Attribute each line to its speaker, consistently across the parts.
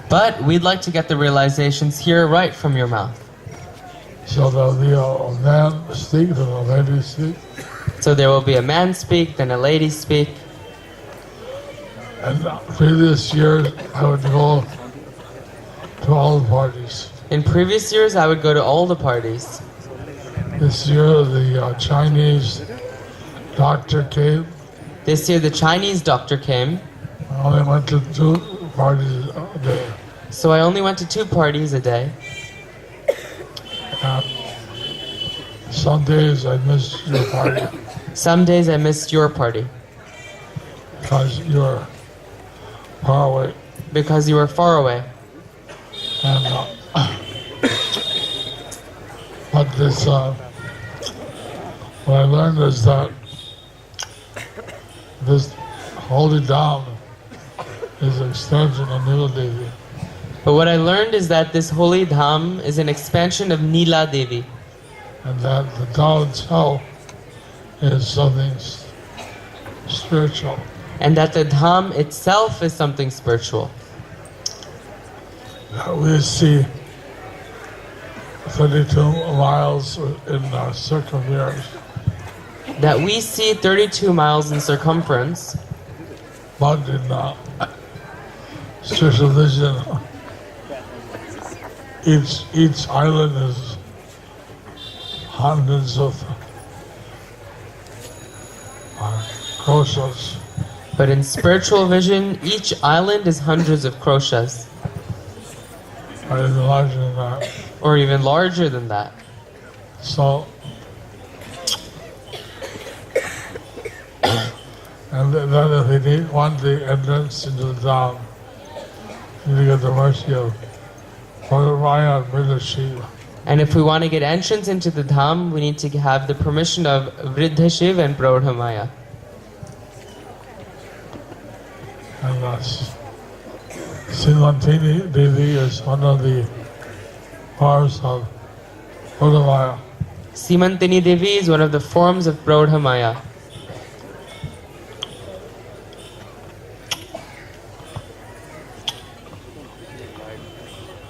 Speaker 1: But we'd like to get the realizations here right from your mouth.
Speaker 2: So there'll be a man speak and a lady speak.
Speaker 1: So there will be a man speak, then a lady speak.
Speaker 2: And previous years, I would go to all the parties.
Speaker 1: In previous years, I would go to all the parties.
Speaker 2: This year, the Chinese doctor came.
Speaker 1: This year, the Chinese doctor came.
Speaker 2: I only went to 2 parties a day.
Speaker 1: So I only went to 2 parties a day.
Speaker 2: And some days I missed your party.
Speaker 1: Some days I missed your party.
Speaker 2: Because you're far away.
Speaker 1: Because you were far away.
Speaker 2: And but this, what I learned is that this holy Dham is an extension of Nila Devi.
Speaker 1: But what I learned is that this holy dham is an expansion of Nila Devi.
Speaker 2: And that the Dham itself is something spiritual.
Speaker 1: And that the dham itself is something spiritual.
Speaker 2: We see 32 miles in circumference.
Speaker 1: That we see 32 miles in circumference.
Speaker 2: But in spiritual vision, each island is hundreds of kroshas.
Speaker 1: But in spiritual vision, each island is hundreds of kroshas.
Speaker 2: Or even larger than that.
Speaker 1: Or even larger than that.
Speaker 2: So, and then if you want the entrance into the Dham, you need to get the mercy of Purnina and Vriddha Shiva.
Speaker 1: And if we want to get entrance into the dham, we need to have the permission of Vriddha Shiv and Praudha Maya.
Speaker 2: And Simantini Devi is one of the forms of Praudha Maya.
Speaker 1: Simantini Devi is one of the forms of Praudha Maya.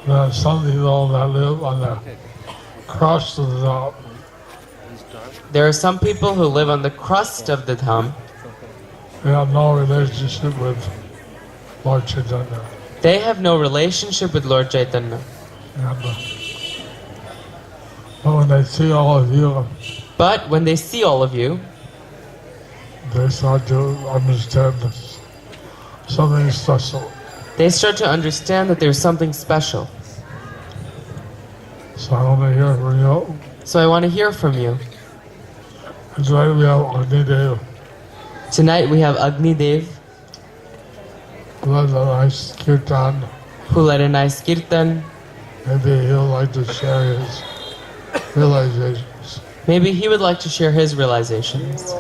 Speaker 2: There are some people that live on the crust of the Dham.
Speaker 1: There are some people who live on the crust of the dham.
Speaker 2: They have no relationship with Lord Chaitanya.
Speaker 1: They have no relationship with Lord Chaitanya.
Speaker 2: And, but when they see all of you,
Speaker 1: But when they see all of you,
Speaker 2: they start to understand something special.
Speaker 1: they start to understand that there's something special.
Speaker 2: So I want to hear from you.
Speaker 1: So I want to hear from you.
Speaker 2: And tonight we have Agni Dev.
Speaker 1: Tonight we have Agni Dev,
Speaker 2: who has a nice kirtan.
Speaker 1: who led a nice kirtan.
Speaker 2: Maybe he'll like to share his realizations.
Speaker 1: Maybe he would like to share his realizations.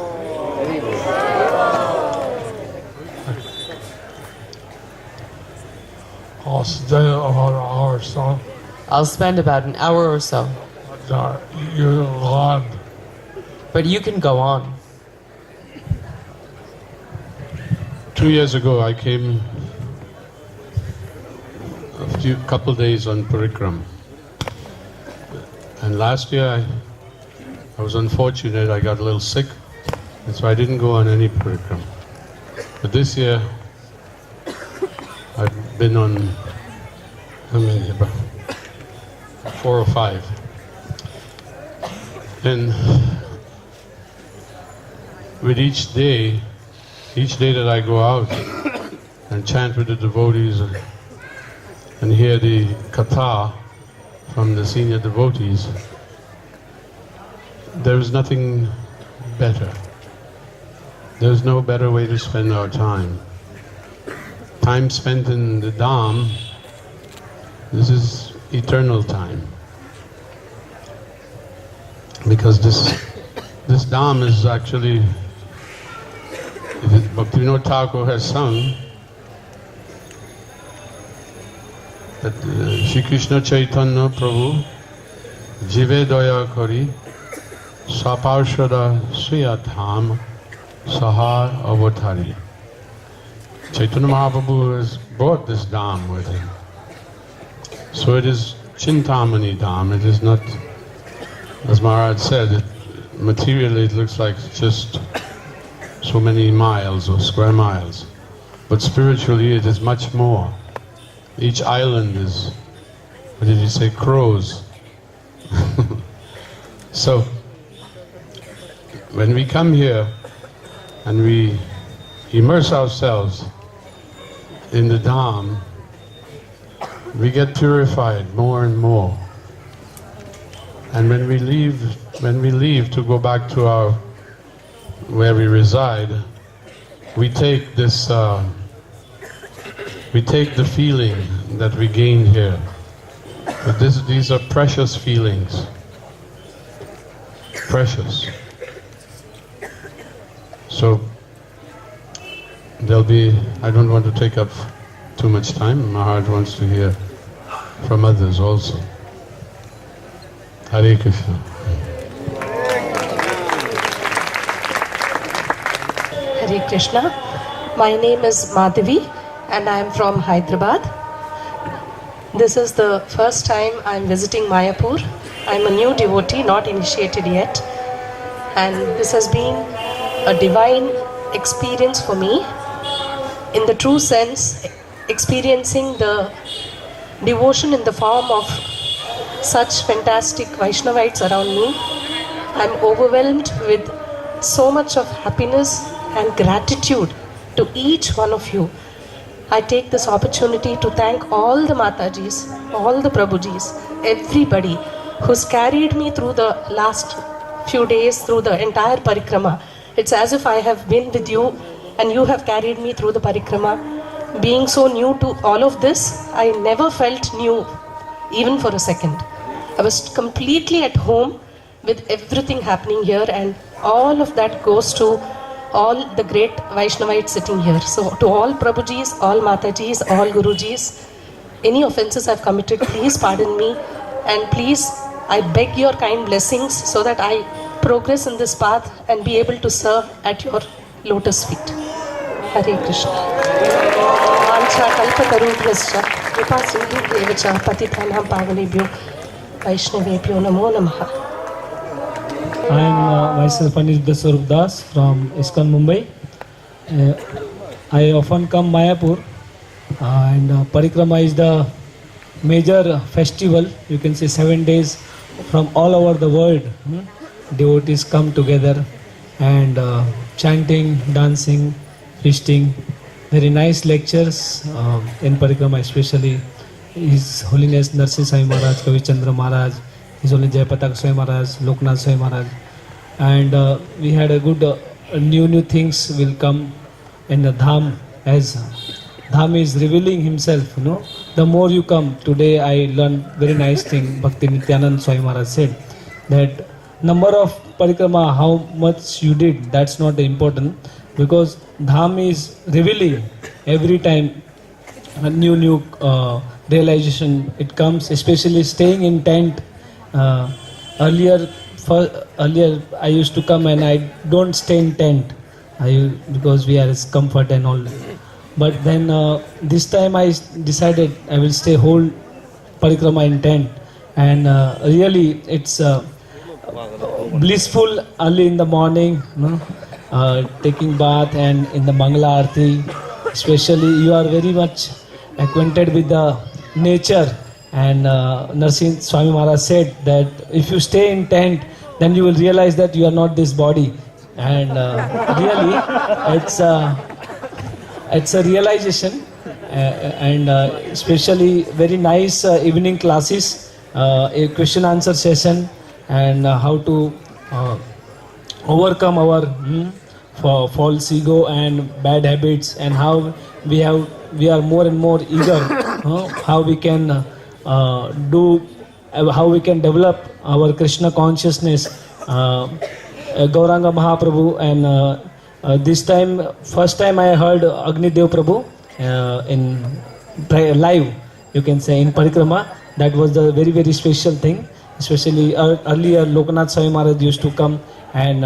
Speaker 2: I'll stay about an hour or so.
Speaker 1: I'll spend about an hour or so.
Speaker 2: You're on.
Speaker 1: But you can go on.
Speaker 3: 2 years ago, I came couple days on Parikrama. And last year, I was unfortunate. I got a little sick, and so I didn't go on any Parikrama. But this year, I've been on, how many? About 4 or 5. And with each day that I go out and chant with the devotees and hear the katha from the senior devotees, there is nothing better. There's no better way to spend our time. Time spent in the Dham, this is eternal time. Because this Dham is actually, Bhaktivinoda Thakur has sung, that Shri Krishna Chaitanya Prabhu Jive Daya Kari Saparshada Sriya Dham Sahar Avatari. Chaitanya Mahaprabhu has brought this Dham with him. So it is Chintamani Dham. It is not, as Maharaj said, materially it looks like just so many miles or square miles. But spiritually it is much more. Each island is, what did you say, crows. So, when we come here and we immerse ourselves in the Dham, we get purified more and more. And when we leave to go back to where we reside, we take this, we take the feeling that we gain here. But these are precious feelings. Precious. So, there'll be, I don't want to take up too much time. Maharaj wants to hear from others also. Hare Krishna.
Speaker 4: Hare Krishna. My name is Madhavi and I am from Hyderabad. This is the first time I am visiting Mayapur. I am a new devotee, not initiated yet. And this has been a divine experience for me. In the true sense, experiencing the devotion in the form of such fantastic Vaishnavites around me. I am overwhelmed with so much of happiness and gratitude to each one of you. I take this opportunity to thank all the Matajis, all the Prabhujis, everybody who's carried me through the last few days, through the entire Parikrama. It's as if I have been with you and you have carried me through the Parikrama. Being so new to all of this, I never felt new, even for a second. I was completely at home with everything happening here, and all of that goes to all the great Vaishnavites sitting here. So to all Prabhujis, all Matajis, all Gurujis, any offenses I've committed, please pardon me, and please, I beg your kind blessings so that I progress in this path and be able to serve at your lotus feet. Hare Krishna. Vancha kalpatarubhyascha kripa sindhubhyevacha patithanam pavanebhyo Vaishnavebhyo namo namaha.
Speaker 5: I am myself Anil Swarup Das from ISKCON Mumbai. I often come Mayapur and Parikrama is the major festival. You can say 7 days from all over the world. Devotees come together and chanting, dancing, feasting. Very nice lectures in Parikrama, especially His Holiness Narsi Sai Maharaj, Kavi Chandra Maharaj, His Holiness Jayapataka Swami Maharaj, Loknath Swami Maharaj. And we had a good new things will come in the Dham, as Dham is revealing himself, The more you come, today I learned very nice thing, Bhakti Nityanand Swami Maharaj said, that number of Parikrama, how much you did, that's not important, because Dham is revealing every time a new realization. It comes, especially staying in tent. Earlier I used to come and I don't stay in tent because we are comfort and all. But then this time I decided I will stay whole Parikrama in tent, and really it's blissful early in the morning, taking bath and in the Mangala Aarti. Especially you are very much acquainted with the nature, and Narsi Swami Maharaj said that if you stay in tent, then you will realize that you are not this body, and really it's a realization, and especially very nice evening classes, a question answer session, and how to overcome our false ego and bad habits, and how we are more and more eager how we can how we can develop our Krishna consciousness. Gauranga Mahaprabhu, and this time, first time I heard Agni Dev Prabhu in live you can say, in Parikrama. That was the very, very special thing. Especially earlier, Lokanath Swami Maharaj used to come and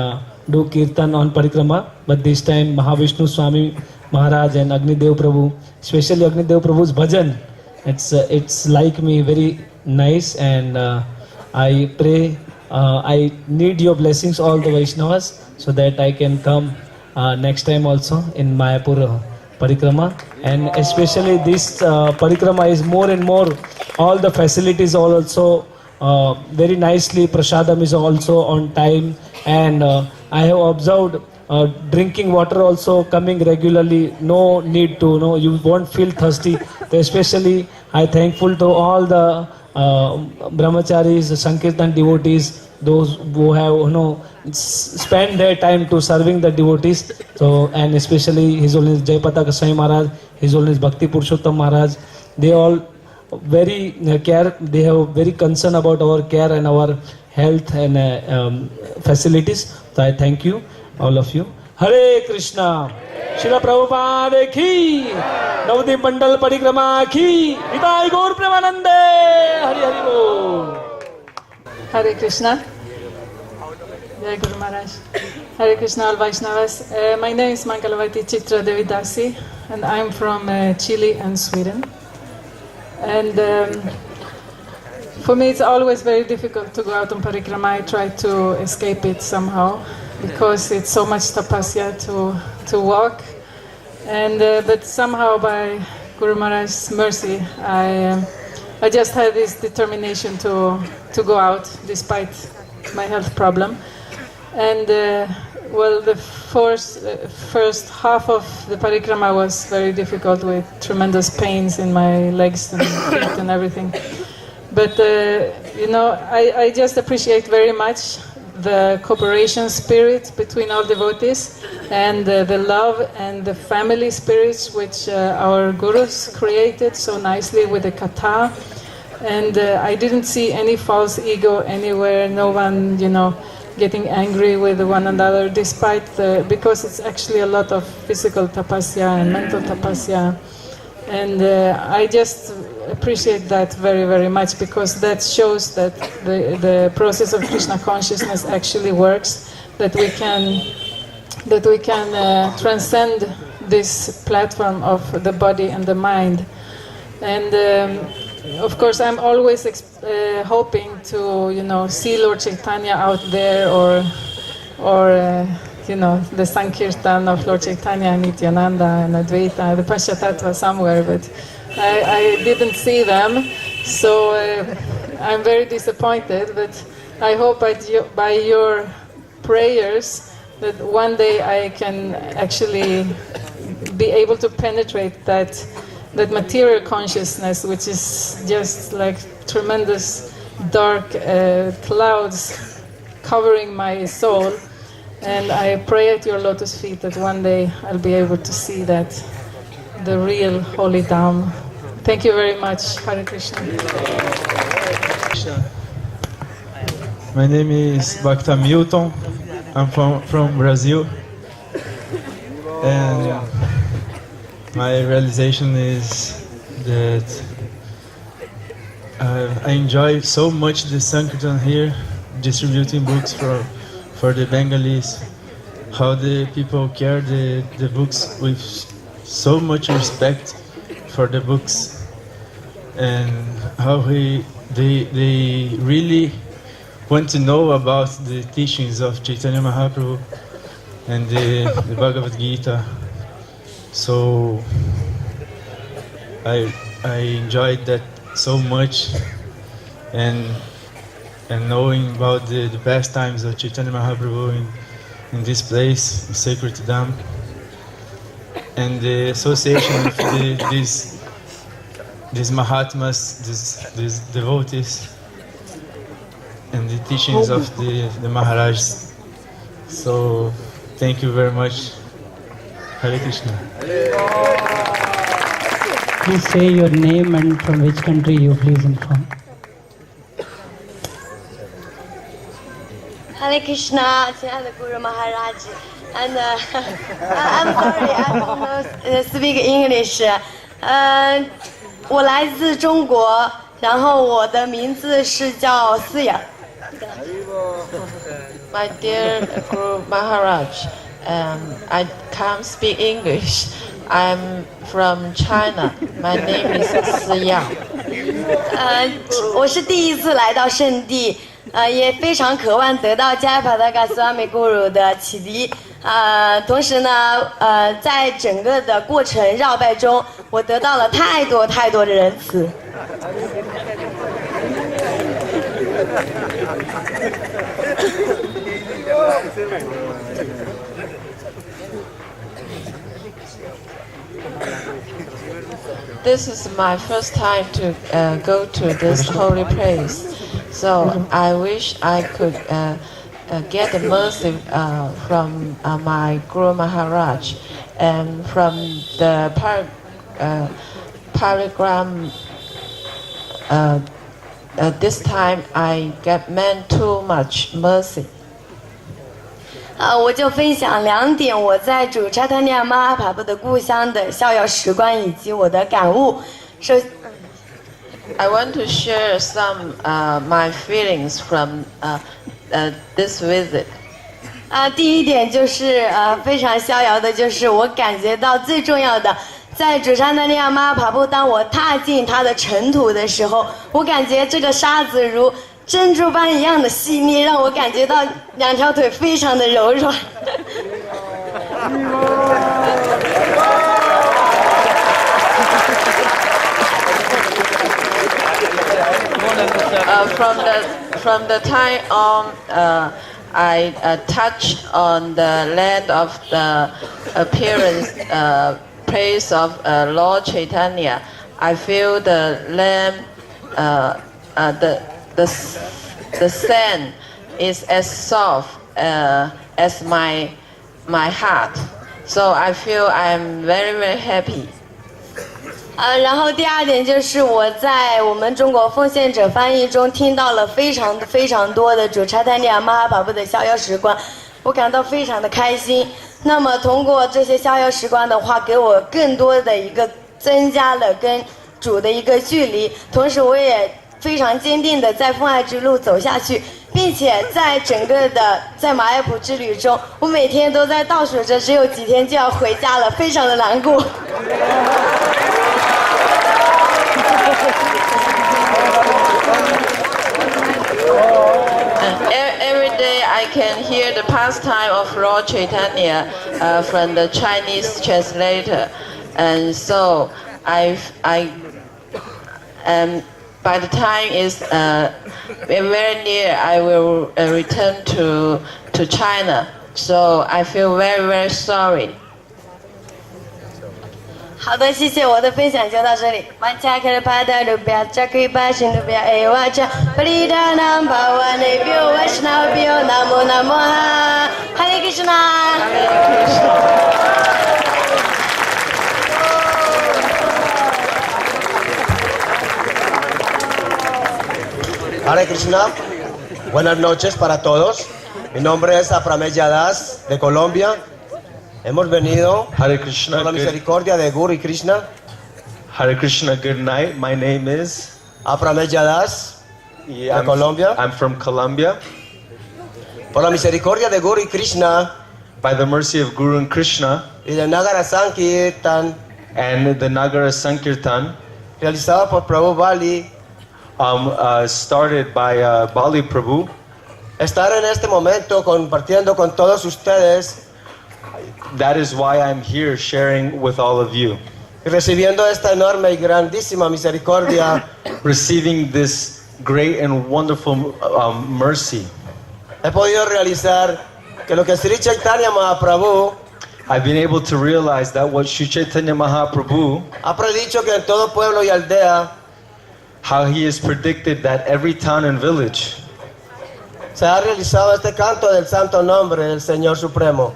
Speaker 5: do kirtan on Parikrama. But this time, Mahavishnu Swami Maharaj and Agnidev Prabhu, especially Agnidev Prabhu's bhajan, it's like me, very nice. And I pray, I need your blessings, all the Vaishnavas, so that I can come next time also in Mayapur Parikrama. And especially this Parikrama is more and more, all the facilities are also very nicely. Prasadam is also on time, and I have observed drinking water also coming regularly. No need to, you won't feel thirsty. Especially I thankful to all the brahmacharis, Sankirtan devotees, those who have spend their time to serving the devotees. So, and especially His Holiness Jayapataka Swami Maharaj, His Holiness Bhakti Purushottam Maharaj, they all very care, they have very concern about our care and our health and facilities. So I thank you, all of you. Hare Krishna. Srila Prabhupada ki, Navadwip Mandala Parikrama ki, Nitai Gaur Premanande, Hari Hari Bol.
Speaker 6: Hare Krishna. Jai Guru Maharaj. Hare Krishna, all Vaishnavas. My name is Mangalavati Chitra Devidasi, and I'm from Chile and Sweden. And for me, it's always very difficult to go out on Parikrama. I try to escape it somehow, because it's so much tapasya to walk. And but somehow, by Guru Maharaj's mercy, I just had this determination to go out despite my health problem. And well, the first half of the Parikrama was very difficult, with tremendous pains in my legs and feet and everything. But I just appreciate very much the cooperation spirit between all devotees, and the love and the family spirits which our gurus created so nicely with the katha. And I didn't see any false ego anywhere, no one, getting angry with one another, despite because it's actually a lot of physical tapasya and mental tapasya. And I just appreciate that very, very much, because that shows that the process of Krishna consciousness actually works, that we can transcend this platform of the body and the mind. And of course, I'm always hoping to, see Lord Chaitanya out there, or the Sankirtan of Lord Chaitanya, Nityananda, and Advaita, the Panchatattva somewhere, but I didn't see them, so I'm very disappointed. But I hope by your prayers that one day I can actually be able to penetrate that material consciousness, which is just like tremendous dark clouds covering my soul. And I pray at your lotus feet that one day I'll be able to see that, the real holy Dham. Thank you very much. Hare Krishna.
Speaker 7: My name is Bhakta Milton. I'm from Brazil. And my realization is that I enjoy so much the Sankirtan here, distributing books for the Bengalis, how the people care the books with so much respect for the books, and how they really want to know about the teachings of Chaitanya Mahaprabhu and the Bhagavad Gita. So I enjoyed that so much, and knowing about the pastimes of Chaitanya Mahaprabhu in this place, in Sacred Dham, and the association with these Mahatmas, these devotees, and the teachings of the Maharajs. So thank you very much. Hare Krishna.
Speaker 8: Please say your name and from which country you please inform.
Speaker 9: Hare Krishna, Jai Guru Maharaj. And I'm sorry, I don't know speak English. 我来自中国，然后我的名字是叫思雅。
Speaker 10: My dear Guru Maharaj, I can't speak English. I'm from China. My name is Si Yang.
Speaker 9: 我是第一次来到圣地，也非常渴望得到 Jayapataka Swami Guru 的启迪。同时呢，在整个的过程绕拜中，我得到了太多的仁慈。
Speaker 10: This is my first time to go to this holy place, so I wish I could get the mercy from my Guru Maharaj and from the Parikrama. This time I meant too much mercy.
Speaker 9: 我就分享2点我在主查塔尼亚玛哈帕布的故乡的逍遥时光以及我的感悟。
Speaker 10: I want to share some my feelings from this visit.
Speaker 9: 第一点就是非常逍遥的，就是我感觉到最重要的，在主查塔尼亚玛哈帕布，当我踏进它的尘土的时候，我感觉这个沙子如珍珠般一样的细腻，让我感觉到2条腿非常的柔软。
Speaker 10: From the time on, I touched on the land of the appearance place of Lord Chaitanya. I feel the land, the sand is as soft as my heart. So I feel I'm very happy.
Speaker 9: 然后第2点就是我在我们中国奉献者翻译中听到了非常多的主查塔尼亚玛哈帕布的逍遥时光，我感到非常的开心。那么通过这些逍遥时光的话，给我更多的一个增加了跟主的一个距离，同时我也非常坚定的在奉爱之路走下去，并且在整个的在马耶普之旅中，我每天都在倒数着只有几天就要回家了，非常的难过。
Speaker 10: Every day I can hear the pastime of Lord Chaitanya from the Chinese translator, and so by the time is very near, I will return to China. So I feel very sorry.
Speaker 9: 好的，谢谢，我的分享就到这里。Hare Krishna。Hare
Speaker 11: Krishna, buenas noches para todos. Mi nombre es Aprameya Das de Colombia. Hemos venido
Speaker 7: Hare Krishna,
Speaker 11: por la misericordia de Guru y Krishna.
Speaker 7: Hare Krishna, good night. My name is
Speaker 11: Aprameya Das de Colombia.
Speaker 7: I'm from Colombia.
Speaker 11: Por la misericordia de Guru y Krishna,
Speaker 7: by the mercy of Guru and Krishna,
Speaker 11: y de Nagara Sankirtan,
Speaker 7: and the Nagara Sankirtan,
Speaker 11: realizado por Prabhu Bali,
Speaker 7: started by Bali Prabhu.
Speaker 11: Estar en este momento compartiendo con todos ustedes.
Speaker 7: That is why I'm here sharing with all of you.
Speaker 11: Y recibiendo esta enorme y grandísima misericordia.
Speaker 7: Receiving this great and wonderful mercy.
Speaker 11: He podido realizar que lo que Sri Chaitanya Mahaprabhu
Speaker 7: I've been able to realize that what Sri Chaitanya Mahaprabhu
Speaker 11: ha predicho que en todo pueblo y aldea,
Speaker 7: how he has predicted that every town and village
Speaker 11: se ha realizado este canto del santo nombre del Señor Supremo.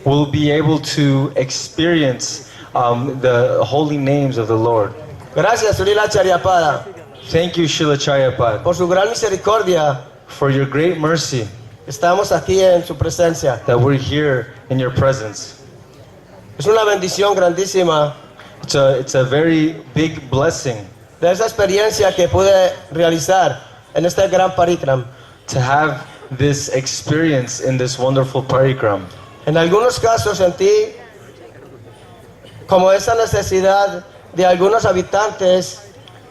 Speaker 7: Will be able to experience the holy names of the Lord.
Speaker 11: Gracias, Srila Charyapada.
Speaker 7: Thank you, Srila Charyapada,
Speaker 11: por su gran misericordia.
Speaker 7: For your great mercy.
Speaker 11: Estamos aquí en su presencia.
Speaker 7: That we're here in your presence.
Speaker 11: Es una bendición grandísima.
Speaker 7: It's a very big blessing
Speaker 11: de esa experiencia que pude realizar en este gran parikram.
Speaker 7: to have this experience in this wonderful parikram.
Speaker 11: En algunos casos sentí como esa necesidad de algunos habitantes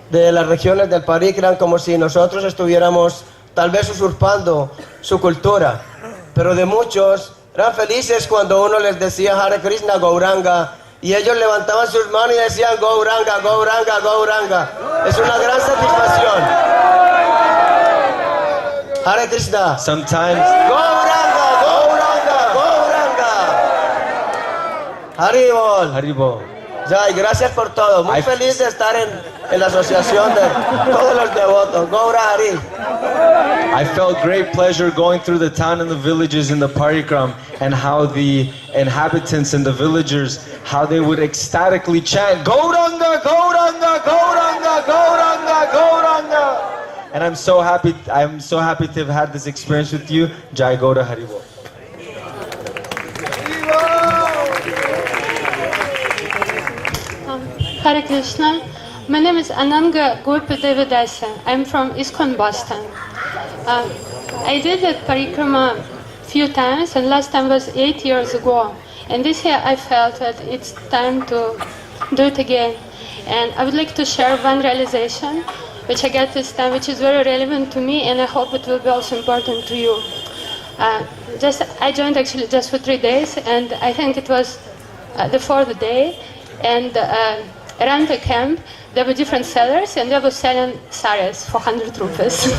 Speaker 11: de las regiones del parikram, como si nosotros estuviéramos tal vez usurpando su cultura. Pero de muchos eran felices cuando uno les decía Hare Krishna, Gauranga, y ellos levantaban sus manos y decían Gauranga, Gauranga, Gauranga. Es una gran satisfacción. Hare Krishna.
Speaker 7: Sometimes
Speaker 11: Gauranga, Gauranga, Gauranga. Haribol.
Speaker 7: Haribo.
Speaker 11: Jai, gracias por todo. Muy feliz de estar en la asociación de todos los devotos. Gaura Hari.
Speaker 7: I felt great pleasure going through the town and the villages in the parikram, and how the inhabitants and the villagers, how they would ecstatically chant Gauranga, Gauranga, Gauranga, Gauranga, Gauranga. And I'm so happy to have had this experience with you. Jai Gaura Haribo.
Speaker 12: Hare Krishna. My name is Ananga Gurpa Devidasa. I'm from ISKCON Boston. I did the parikrama few times, and last time was 8 years ago. And this year I felt that it's time to do it again. And I would like to share one realization which I got this time, which is very relevant to me, and I hope it will be also important to you. I joined actually just for 3 days, and I think it was the 4th day. And around the camp, there were different sellers, and they were selling saris for 100 rupees.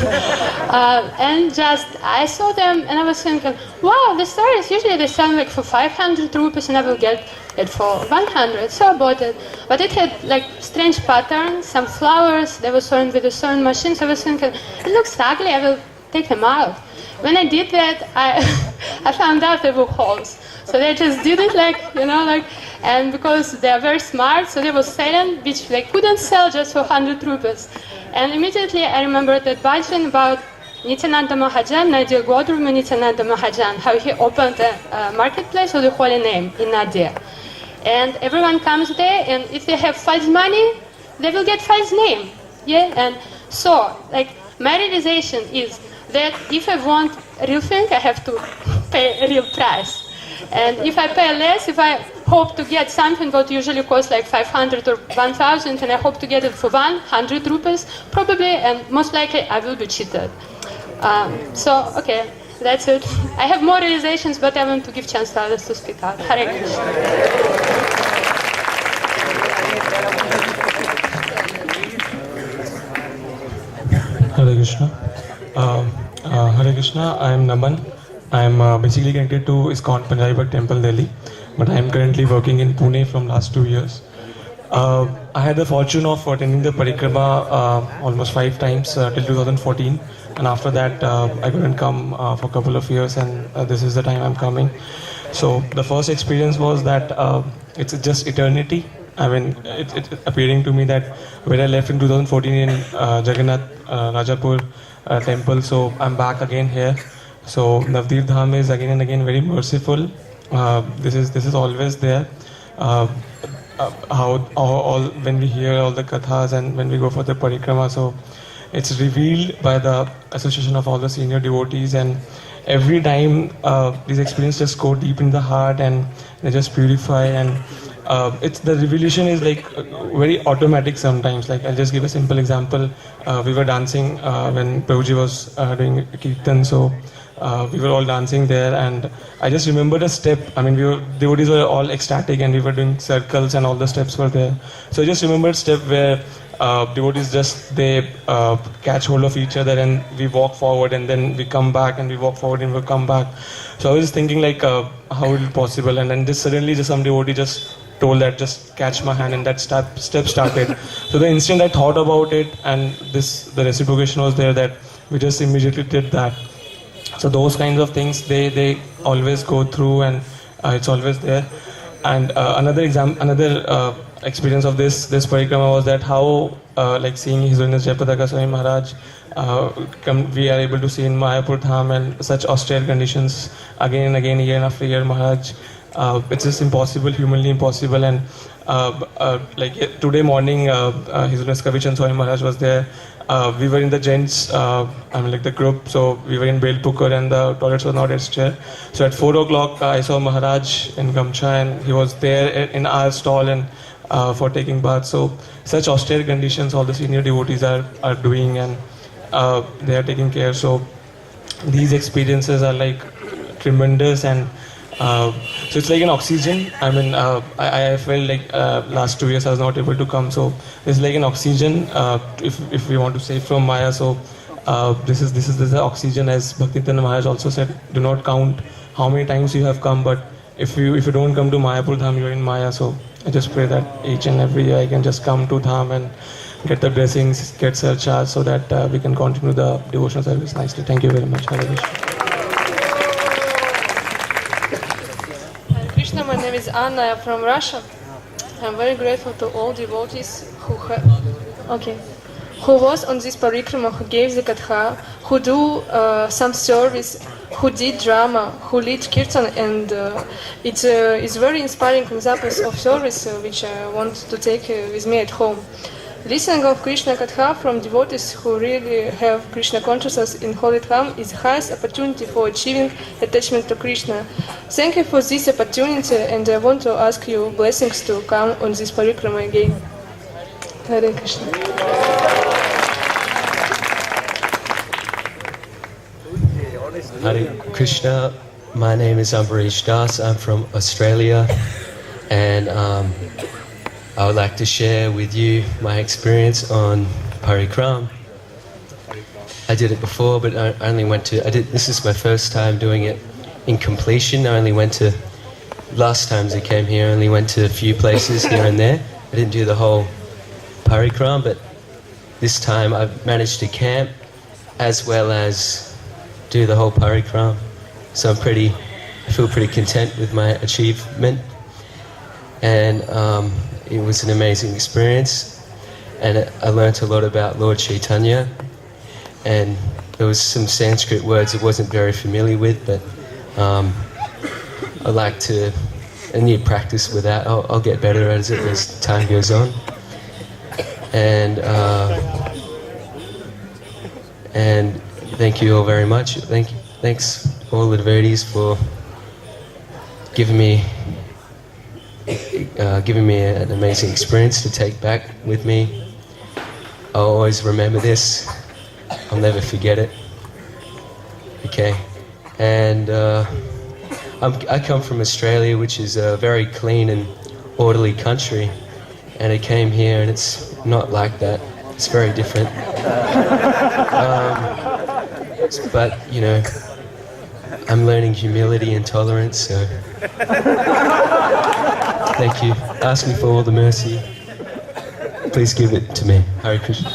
Speaker 12: And just, I saw them, and I was thinking, wow, the saris, usually they sell like for 500 rupees, and I will get it for 100. So I bought it. But it had like strange patterns, some flowers, they were sewn with a sewing machine, so I was thinking, it looks ugly, I will take them out. When I did that, I found out there were holes. So they just did it and because they are very smart, so they were selling, which they couldn't sell just for 100 rupees. And immediately I remembered that bhajan about Nityananda Mahajan, Nadia Godruma Nityananda Mahajan, how he opened a marketplace of the holy name in Nadia. And everyone comes there, and if they have false money, they will get false name. Yeah, and so, my realization is that if I want a real thing, I have to pay a real price. And if I pay less, if I hope to get something that usually costs like 500 or 1,000, and I hope to get it for 100 rupees, probably and most likely I will be cheated. Okay, that's it. I have more realizations, but I want to give chance to others to speak out. Hare Krishna.
Speaker 13: Hare Krishna. Hare Krishna, I am Naman. I am basically connected to ISKCON Punjabi Temple, Delhi, but I am currently working in Pune from last 2 years. I had the fortune of attending the parikrama almost 5 times till 2014, and after that I couldn't come for a couple of years, and this is the time I'm coming. So the first experience was that it's just eternity. I mean, it's appearing to me that when I left in 2014 in Jagannath Rajapur temple, so I'm back again here. So Navadwip Dham is again and again very merciful. This is always there. How all when we hear all the kathas and when we go for the parikrama, so it's revealed by the association of all the senior devotees, and every time these experiences just go deep in the heart and they just purify, and it's the revelation is very automatic sometimes. I'll just give a simple example. We were dancing when Prabhuji was doing kirtan, so we were all dancing there, and I just remembered a step. I mean, devotees were all ecstatic, and we were doing circles, and all the steps were there. So I just remembered a step where devotees they catch hold of each other, and we walk forward, and then we come back, and we walk forward, and we come back. So I was thinking how is it possible? And then suddenly some devotee just told that just catch my hand, and that step started. So the instant I thought about it, and the reciprocation was there, that we just immediately did that. So those kinds of things they always go through, and it's always there. And another experience of this parikrama was that how seeing His Holiness Jayapataka Swami Maharaj we are able to see in Mayapur Dham, and such austere conditions again and again, year after year. Maharaj it's just impossible, humanly impossible. And like today morning, His Holiness Kavichan Swami Maharaj was there. We were in the gents, like the group, so we were in Belpukar and the toilets were not at there. So at 4 o'clock, I saw Maharaj in Gamcha and he was there in our stall and for taking bath. So such austere conditions all the senior devotees are doing, and they are taking care. So these experiences are like tremendous, and so it's like an oxygen. I mean, I felt like last 2 years I was not able to come, so it's like an oxygen. If we want to say from Maya, so this is the oxygen, as Bhaktivedanta Maharaj also said. Do not count how many times you have come, but if you don't come to Mayapur Dham, you are in Maya. So I just pray that each and every year I can just come to Dham and get the blessings, get surcharge, so that we can continue the devotional service nicely. Thank you very much. Hare Krishna.
Speaker 14: Hare Krishna, my name is Anna. I'm from Russia. I'm very grateful to all devotees who was on this parikrama, who gave the katha, who do some service, who did drama, who lead kirtan, and it's very inspiring examples of service which I want to take with me at home. Listening of Krishna Katha from devotees who really have Krishna consciousness in Holy Dham is the highest opportunity for achieving attachment to Krishna. Thank you for this opportunity, and I want to ask you blessings to come on this parikrama again. Hare Krishna.
Speaker 15: Hare Krishna. My name is Ambarish Das. I'm from Australia, and I would like to share with you my experience on Parikram. I did it before, but I only went to, this is my first time doing it in completion. I only went to, last times I came here, I only went to a few places here and there. I didn't do the whole Parikram, but this time I've managed to camp as well as do the whole Parikram. So I feel pretty content with my achievement. And it was an amazing experience, and I learnt a lot about Lord Chaitanya, and there was some Sanskrit words I wasn't very familiar with, but I need practice with that. I'll get better at it as time goes on. And thank you all very much. Thanks all the devotees for giving me an amazing experience to take back with me. I'll always remember this. I'll never forget it. Okay. And I come from Australia, which is a very clean and orderly country. And I came here and it's not like that. It's very different. But, you know, I'm learning humility and tolerance, so thank you. Ask me for all the mercy. Please give it to me. Hare Krishna.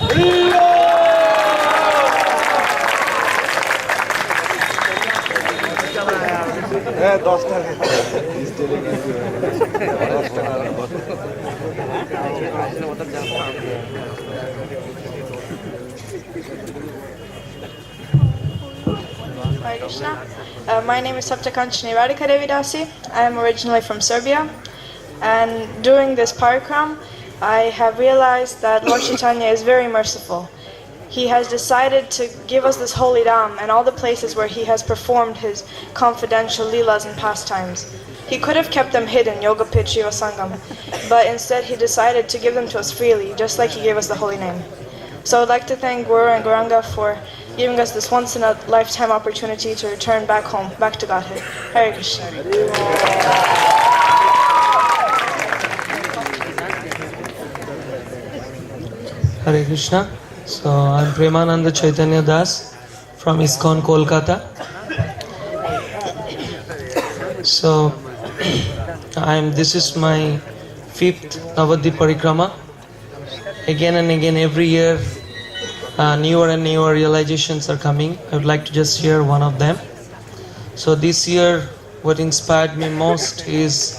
Speaker 16: Hare Krishna. My name is Saptakanchani Radhika Devidasi. I am originally from Serbia. And during this parikram, I have realized that Lord Chaitanya is very merciful. He has decided to give us this holy dham and all the places where he has performed his confidential leelas and pastimes. He could have kept them hidden, Yoga Pit Shiva Sangam, but instead he decided to give them to us freely, just like he gave us the holy name. So I'd like to thank Gaura and Gauranga for giving us this once-in-a-lifetime opportunity to return back home, back to Godhead. Hare Krishna.
Speaker 17: Hare Krishna. So I'm Premananda Chaitanya Das from ISKCON Kolkata. So this is my 5th Navadwip Parikrama. Again and again, every year, newer and newer realizations are coming. I would like to just share one of them. So this year, what inspired me most is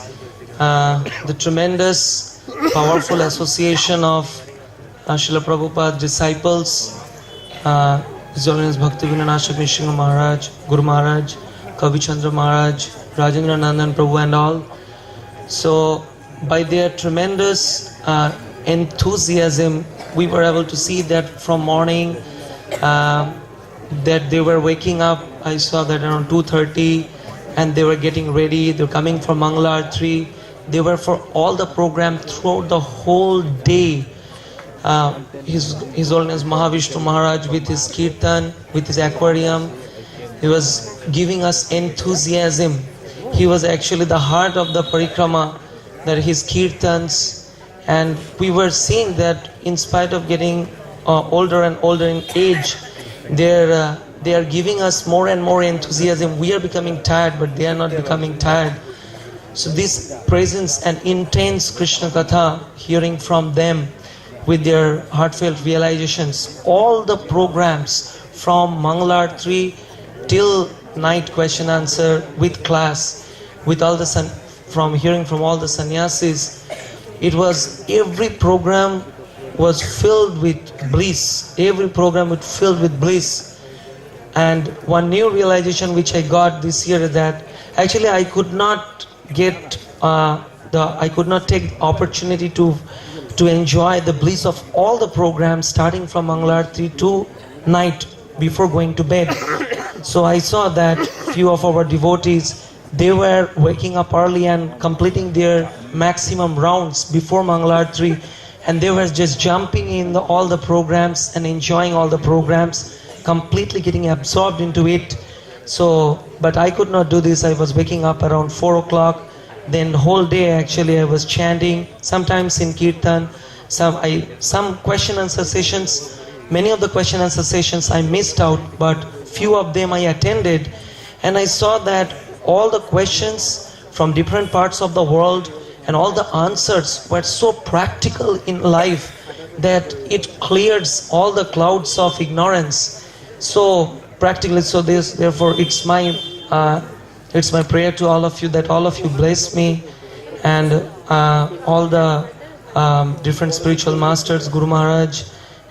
Speaker 17: the tremendous, powerful association of Srila Prabhupada's disciples, His Holiness Bhaktivedanta Maharaj, Guru Maharaj, Kavi Chandra Maharaj, Rajendra Nandan Prabhu and all. So by their tremendous enthusiasm, we were able to see that from morning that they were waking up. I saw that around 2:30 and they were getting ready. They were coming for Mangala Arati. They were for all the program throughout the whole day. His Holiness Mahavishnu Maharaj with his kirtan, with his aquarium, he was giving us enthusiasm. He was actually the heart of the parikrama, that his kirtans, and we were seeing that in spite of getting older and older in age, they are giving us more and more enthusiasm. We are becoming tired, but they are not becoming tired. So this presence and intense Krishna Katha, hearing from them with their heartfelt realizations, all the programs from Mangala Arati till night question answer with class, with all the from hearing from all the sannyasis, it was every program was filled with bliss. Every program was filled with bliss. And one new realization which I got this year is that actually I could not get I could not take the opportunity to enjoy the bliss of all the programs starting from Mangala Arati to night before going to bed. So I saw that few of our devotees, they were waking up early and completing their maximum rounds before Mangala Arati, and they were just jumping in all the programs and enjoying all the programs, completely getting absorbed into it. So, but I could not do this. I was waking up around 4 o'clock. Then the whole day actually I was chanting, sometimes in kirtan, some question answer sessions. Many of the question answer sessions I missed out, but few of them I attended, and I saw that all the questions from different parts of the world and all the answers were so practical in life that it clears all the clouds of ignorance. So practically, so this, therefore it's my prayer to all of you that all of you bless me, and all the different spiritual masters, Guru Maharaj,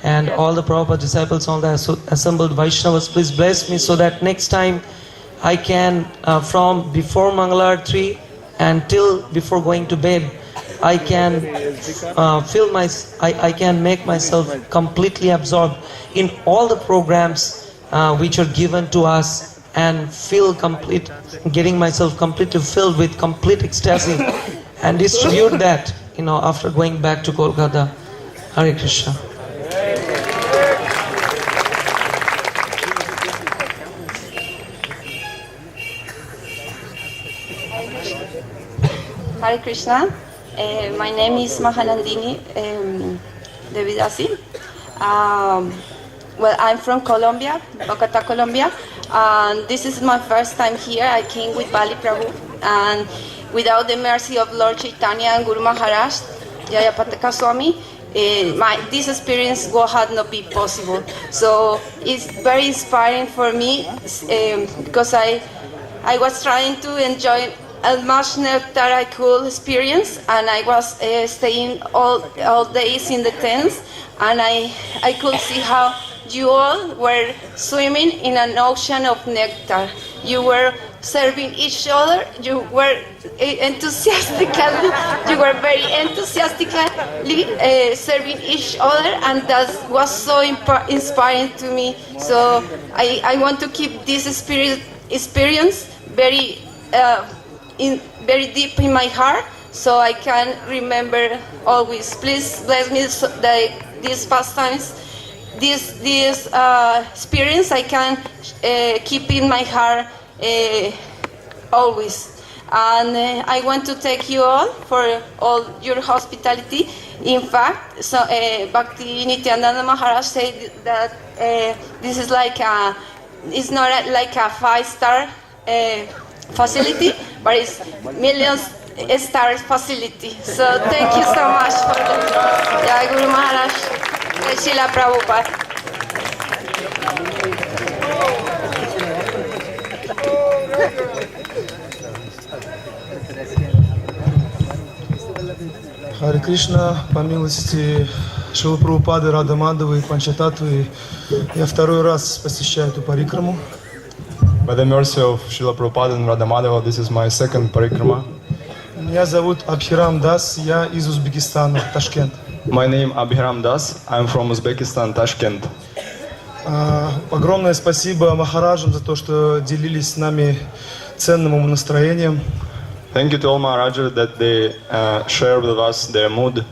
Speaker 17: and all the Prabhupada disciples, all the assembled Vaishnavas, please bless me so that next time I can, from before Mangala Arati until before going to bed, I can I can make myself completely absorbed in all the programs which are given to us, and feel complete, getting myself completely filled with complete ecstasy, and distribute that, after going back to Kolkata. Hare Krishna.
Speaker 18: Hare Krishna. My name is Mahanandini Devidasi. Well, I'm from Colombia, Bogota, Colombia. And this is my first time here. I came with Bali Prabhu, and without the mercy of Lord Chaitanya and Guru Maharaj, Jayapataka Swami, this experience had not been possible. So it's very inspiring for me, because I was trying to enjoy as much nectar I could experience, and I was staying all days in the tents, and I could see how you all were swimming in an ocean of nectar. You were serving each other. You were enthusiastically, you were very enthusiastically serving each other, and that was so inspiring to me. So I want to keep this experience very very deep in my heart, so I can remember always. Please bless me these pastimes, this experience I can keep in my heart always. And I want to thank you all for all your hospitality. In fact, so Bhakti Nityananda Maharaj said that this is like it's not like a 5-star facility, but it's million-star facility. So thank you so much for that. Jai Guru Maharaj, Jai Srila Prabhupada.
Speaker 19: Харе Кришна, по милости Шрилы Прабхупады, Рады Мадхавы и Панчататтвы, я второй раз посещаю эту парикраму.
Speaker 20: By the mercy of Srila Prabhupada and Radha Madhava, this is my second parikrama.
Speaker 19: Меня зовут Абхирам Дас, я из Узбекистана, Ташкент.
Speaker 20: My name Abhiram Das. I'm from Uzbekistan, Tashkent.
Speaker 19: Огромное спасибо Махараджам за то, что делились с нами ценным умонастроением.
Speaker 20: Thank you to all Maharajas that they share with us their mood.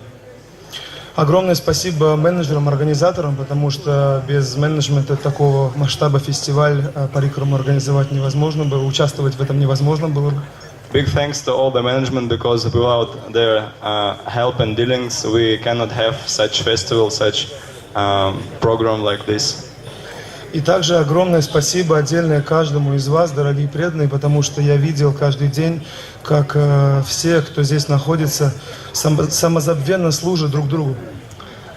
Speaker 19: Огромное спасибо менеджерам, организаторам, потому что без менеджмента такого масштаба фестиваль Парикраму организовать невозможно было, участвовать в этом невозможно было бы.
Speaker 20: Big thanks to all the management because without their help and dealings we cannot have such festival, such program like this.
Speaker 19: И также огромное спасибо отдельное каждому из вас, дорогие преданные, потому что я видел каждый день, как все, кто здесь находится, самозабвенно служат друг другу.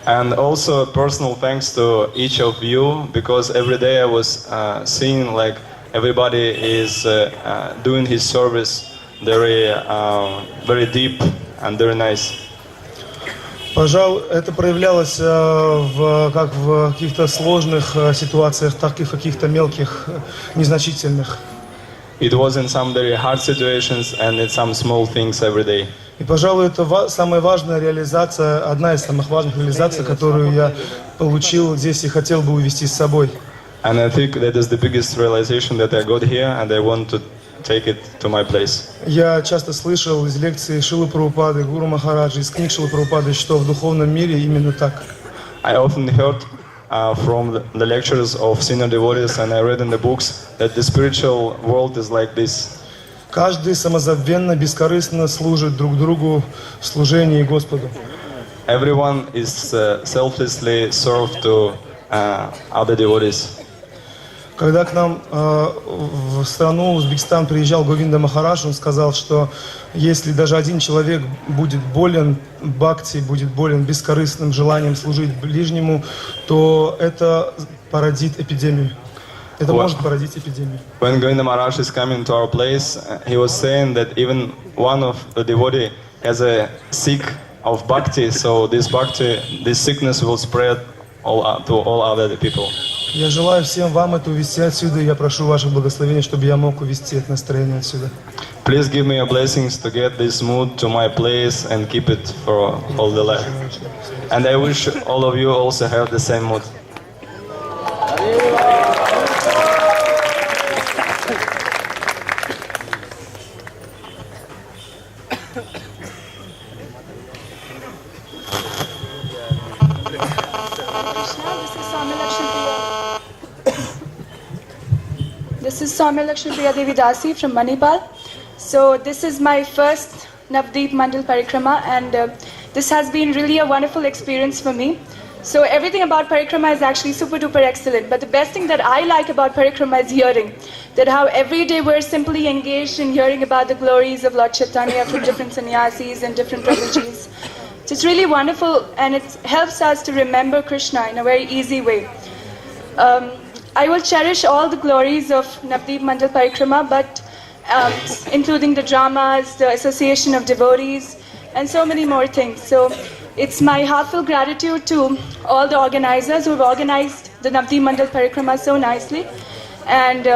Speaker 20: And also personal thanks to each of you because every day I was seeing like everybody is doing his service very, very deep and very nice.
Speaker 19: Пожалуй, это проявлялось как в каких-то сложных ситуациях, так и в каких-то мелких, незначительных.
Speaker 20: It was in some very hard situations and in some small things every day.
Speaker 19: И, пожалуй, это самая важная реализация, одна из самых важных реализаций, которую я получил здесь и хотел бы увести с собой.
Speaker 20: And I think that is the biggest realization that I got here, and I want to take it to my place.
Speaker 19: Я часто слышал из лекций Шилы Прабхупады, Гуру Махараджа, из книг Шилы Прабхупады, что в духовном мире именно так.
Speaker 20: I often heard from the lectures of senior devotees, and I read in the books that the spiritual world is like this.
Speaker 19: Каждый самозабвенно, бескорыстно служит друг другу в служении Господу.
Speaker 20: Everyone is selflessly served to other devotees.
Speaker 19: Когда к нам в страну Узбекистан приезжал Говинда Махарадж, он сказал, что если даже один человек будет болен бхакти, будет болен бескорыстным желанием служить ближнему, то это породит эпидемию. Это может породить эпидемию.
Speaker 20: When Govinda Maharaj is coming to our place, he was saying that even one of the devotee has a sick of bhakti, so this sickness will spread to all other people.
Speaker 19: Я желаю всем вам это увести отсюда, и я прошу ваших благословений, чтобы я мог увести это настроение отсюда.
Speaker 20: Please give me your blessings to get this mood to my place and keep it for all the life. And I wish all of you also have the same mood.
Speaker 21: This is Swami Lakshmi Priya Devi Dasi from Manipal. So this is my first Navadwip Mandala Parikrama, and this has been really a wonderful experience for me. So everything about Parikrama is actually super duper excellent, but the best thing that I like about Parikrama is hearing. That how every day we're simply engaged in hearing about the glories of Lord Chaitanya from different sannyasis and different Prabhujis. So it's really wonderful, and it helps us to remember Krishna in a very easy way. I will cherish all the glories of Navadwip Mandala Parikrama, but including the dramas, the association of devotees, and so many more things. So it's my heartfelt gratitude to all the organizers who have organized the Navadwip Mandala Parikrama so nicely. And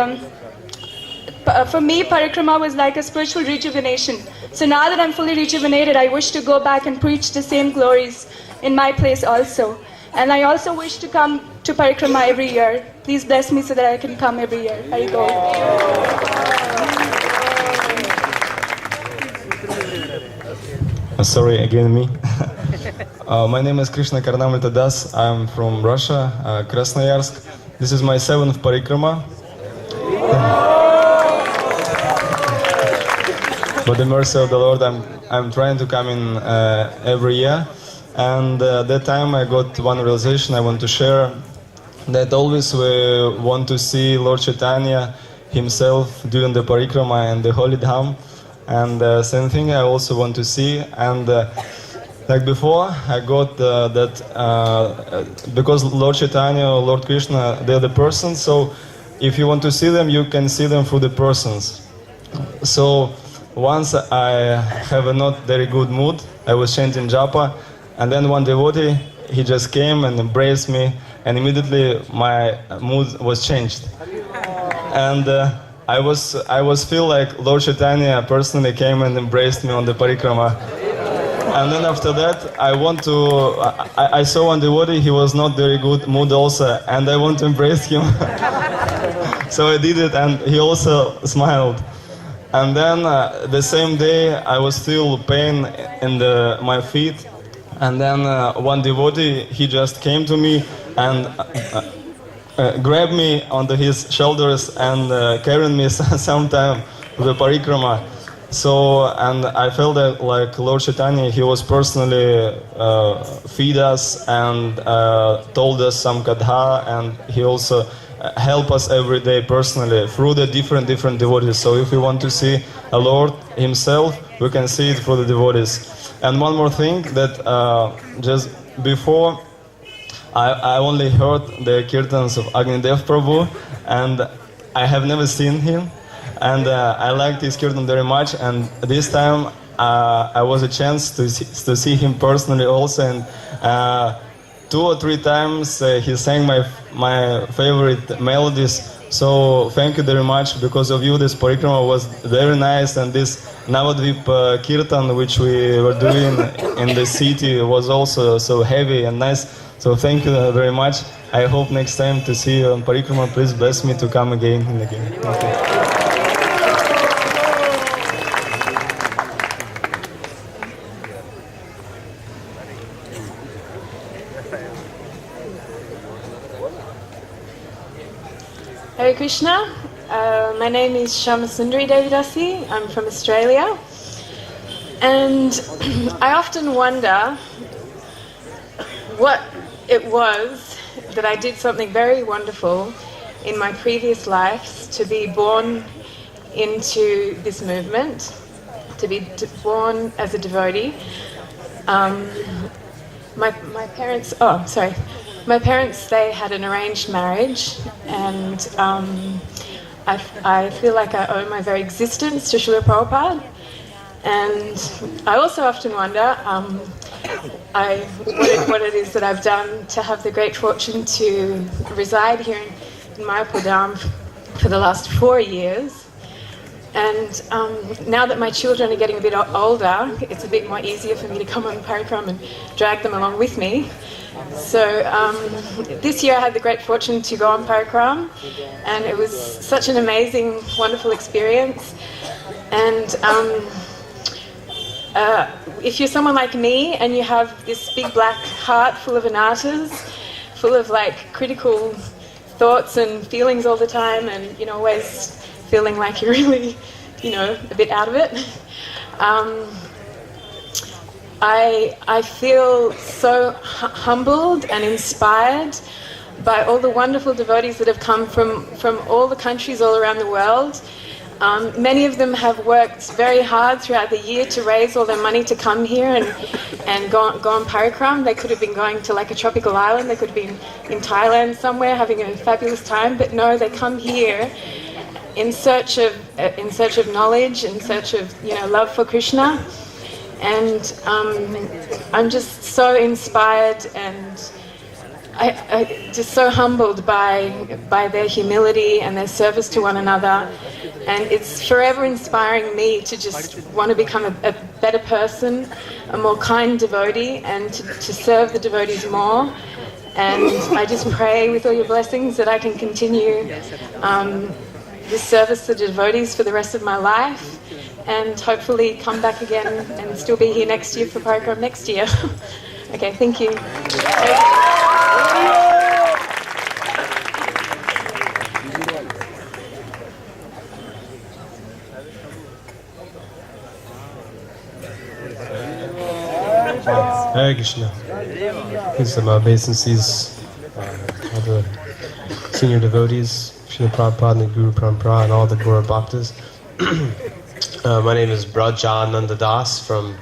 Speaker 21: for me, Parikrama was like a spiritual rejuvenation. So now that I'm fully rejuvenated, I wish to go back and preach the same glories in my place also. And I also wish to come to Parikrama every year. Please bless me so that I can come every year. Hari Bol.
Speaker 20: Sorry, again me. My name is Krishna Karnamrita Das. I'm from Russia, Krasnoyarsk. This is my 7th Parikrama. By the mercy of the Lord, I'm trying to come in every year. And that time I got one realization I want to share, that always we want to see Lord Chaitanya himself during the Parikrama and the Holy Dham. And same thing I also want to see. And like before, I got that because Lord Chaitanya or Lord Krishna, they're the persons, so if you want to see them, you can see them through the persons. So once I have a not very good mood, I was chanting japa, and then one devotee, he just came and embraced me, and immediately my mood was changed. And I was feel like Lord Chaitanya personally came and embraced me on the parikrama. And then after that, I saw one devotee, he was not very good mood also, and I want to embrace him. So I did it, and he also smiled. And then the same day, I was still pain in my feet. And then one devotee, he just came to me and grabbed me onto his shoulders and carried me sometime to the parikrama. So, and I felt that like Lord Chaitanya, he was personally feed us and told us some katha, and he also help us every day personally through the different devotees. So if we want to see a Lord himself, we can see it through the devotees. And one more thing, that just before, I only heard the kirtans of Agnidev Prabhu, and I have never seen him. And I liked his kirtan very much, and this time I was a chance to see him personally also, and 2 or 3 times he sang my favorite melodies. So thank you very much. Because of you, this parikrama was very nice, and this Navadwip kirtan which we were doing in the city was also so heavy and nice. So thank you very much. I hope next time to see you on parikrama. Please bless me to come again and again. Thank you.
Speaker 14: Hare Krishna, my name is Shamasundari Devidasi, I'm from Australia, and I often wonder what it was that I did something very wonderful in my previous lives to be born into this movement, to be born as a devotee. My parents, they had an arranged marriage, and I feel like I owe my very existence to Srila Prabhupada. And I also often wonder what it is that I've done to have the great fortune to reside here in Mayapur Dham for the last 4 years. And now that my children are getting a bit older, it's a bit more easier for me to come on Parikrama and drag them along with me. So this year I had the great fortune to go on Parikrama, and it was such an amazing, wonderful experience. And if you're someone like me and you have this big black heart full of anartas, full of like critical thoughts and feelings all the time, and always feeling like you're really, a bit out of it, I feel so humbled and inspired by all the wonderful devotees that have come from all the countries all around the world. Many of them have worked very hard throughout the year to raise all their money to come here and go on Parikrama. They could have been going to like a tropical island, they could have been in Thailand somewhere having a fabulous time, but no, they come here in search of knowledge, in search of love for Krishna. And I'm just so inspired, and I just so humbled by their humility and their service to one another. And it's forever inspiring me to just want to become a better person, a more kind devotee, and to serve the devotees more. And I just pray with all your blessings that I can continue this service to the devotees for the rest of my life, and hopefully come back again and still be here next year for Parikrama next year. Okay, thank you.
Speaker 2: Hare Krishna. These are my obeisances, all the senior devotees, Srila Prabhupada and Guru Parampara, and all the Gaura Bhaktas. My name is Brajananda Das from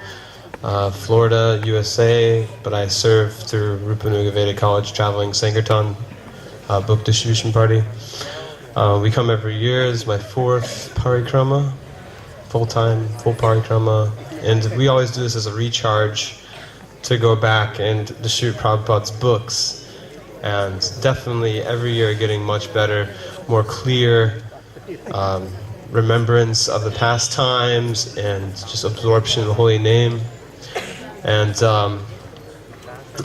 Speaker 2: Florida, USA, but I serve through Rupanuga Veda College Traveling Sankirtan book distribution party. We come every year. It's my 4th parikrama, full parikrama, and we always do this as a recharge to go back and distribute Prabhupada's books, and definitely every year getting much better, more clear, remembrance of the past times and just absorption of the holy name. And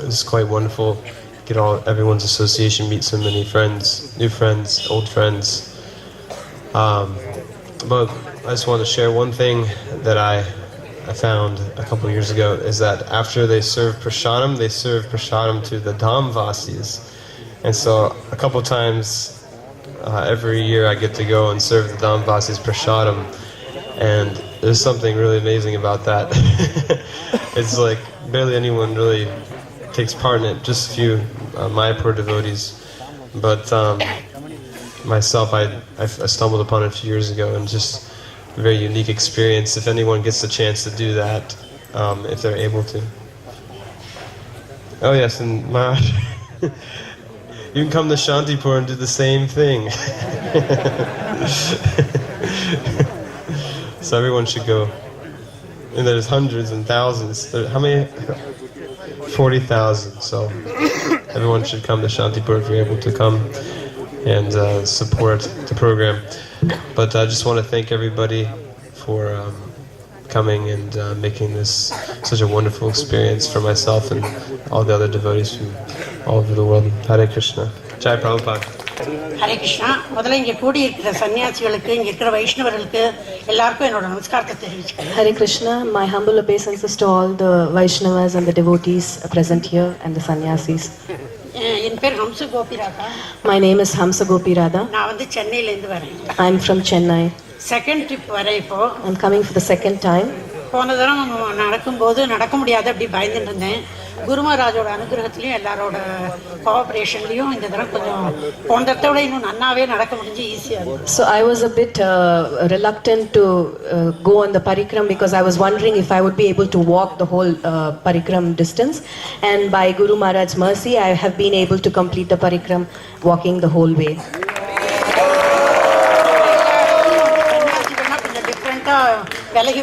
Speaker 2: it's quite wonderful. Get everyone's association, meet so many friends, new friends, old friends. But I just want to share one thing that I found a couple years ago, is that after they serve prasadam to the Dhamvasis. And so a couple times every year I get to go and serve the Dhamvasis prasadam, and there's something really amazing about that. It's like barely anyone really takes part in it, just a few Mayapur devotees. But myself, I stumbled upon it a few years ago, and just a very unique experience. If anyone gets the chance to do that, if they're able to. Oh yes, and Maharaj, you can come to Shantipur and do the same thing. So everyone should go. And there's hundreds and thousands. How many? 40,000. So everyone should come to Shantipur if you're able to come and support the program. But I just want to thank everybody for coming and making this such a wonderful experience for myself and all the other devotees from all over the world. Hare Krishna. Jai Prabhupada.
Speaker 1: Hare Krishna. முதல்ல இங்கே கூடியிருக்கிற சன்னியாசிகளுக்கு இங்கே இருக்கிற வைஷ்ணவர்களுக்கு எல்லாருக்கும் என்னோட நமஸ்காரத்தை தெரிவிச்சுக்கிறேன்.
Speaker 4: Hare Krishna. My humble obeisances to all the Vaishnavas and the devotees present here and the sannyasis.
Speaker 1: என் பேர் ஹம்ச Gopi Radha.
Speaker 4: My name is Hamsa Gopi Radha.
Speaker 1: நான் வந்து சென்னையிலேருந்து வரேன்.
Speaker 4: I'm from Chennai.
Speaker 1: Second trip வரேன் இப்போ.
Speaker 4: I'm coming for the second time.
Speaker 1: போன தரம் நடக்கும்போது நடக்க முடியாது அப்படி பயந்துட்டு இருந்தேன். குருமராஜோட அனுகிரகத்திலையும் எல்லாரோட கோஆபரேஷன்லையும் இந்த தரம் கொஞ்சம் போன தரத்தோட இன்னும் நன்னாவே நடக்க முடிஞ்சு ஈஸியாக இருந்தது.
Speaker 4: So I was a bit reluctant to go on the parikram because I was wondering if I would be able to walk the whole parikram distance, and by Guru Maharaj's mercy I have been able to complete the parikram walking the whole way.
Speaker 1: கொஞ்சம் டிஃப்ரெண்ட்டாக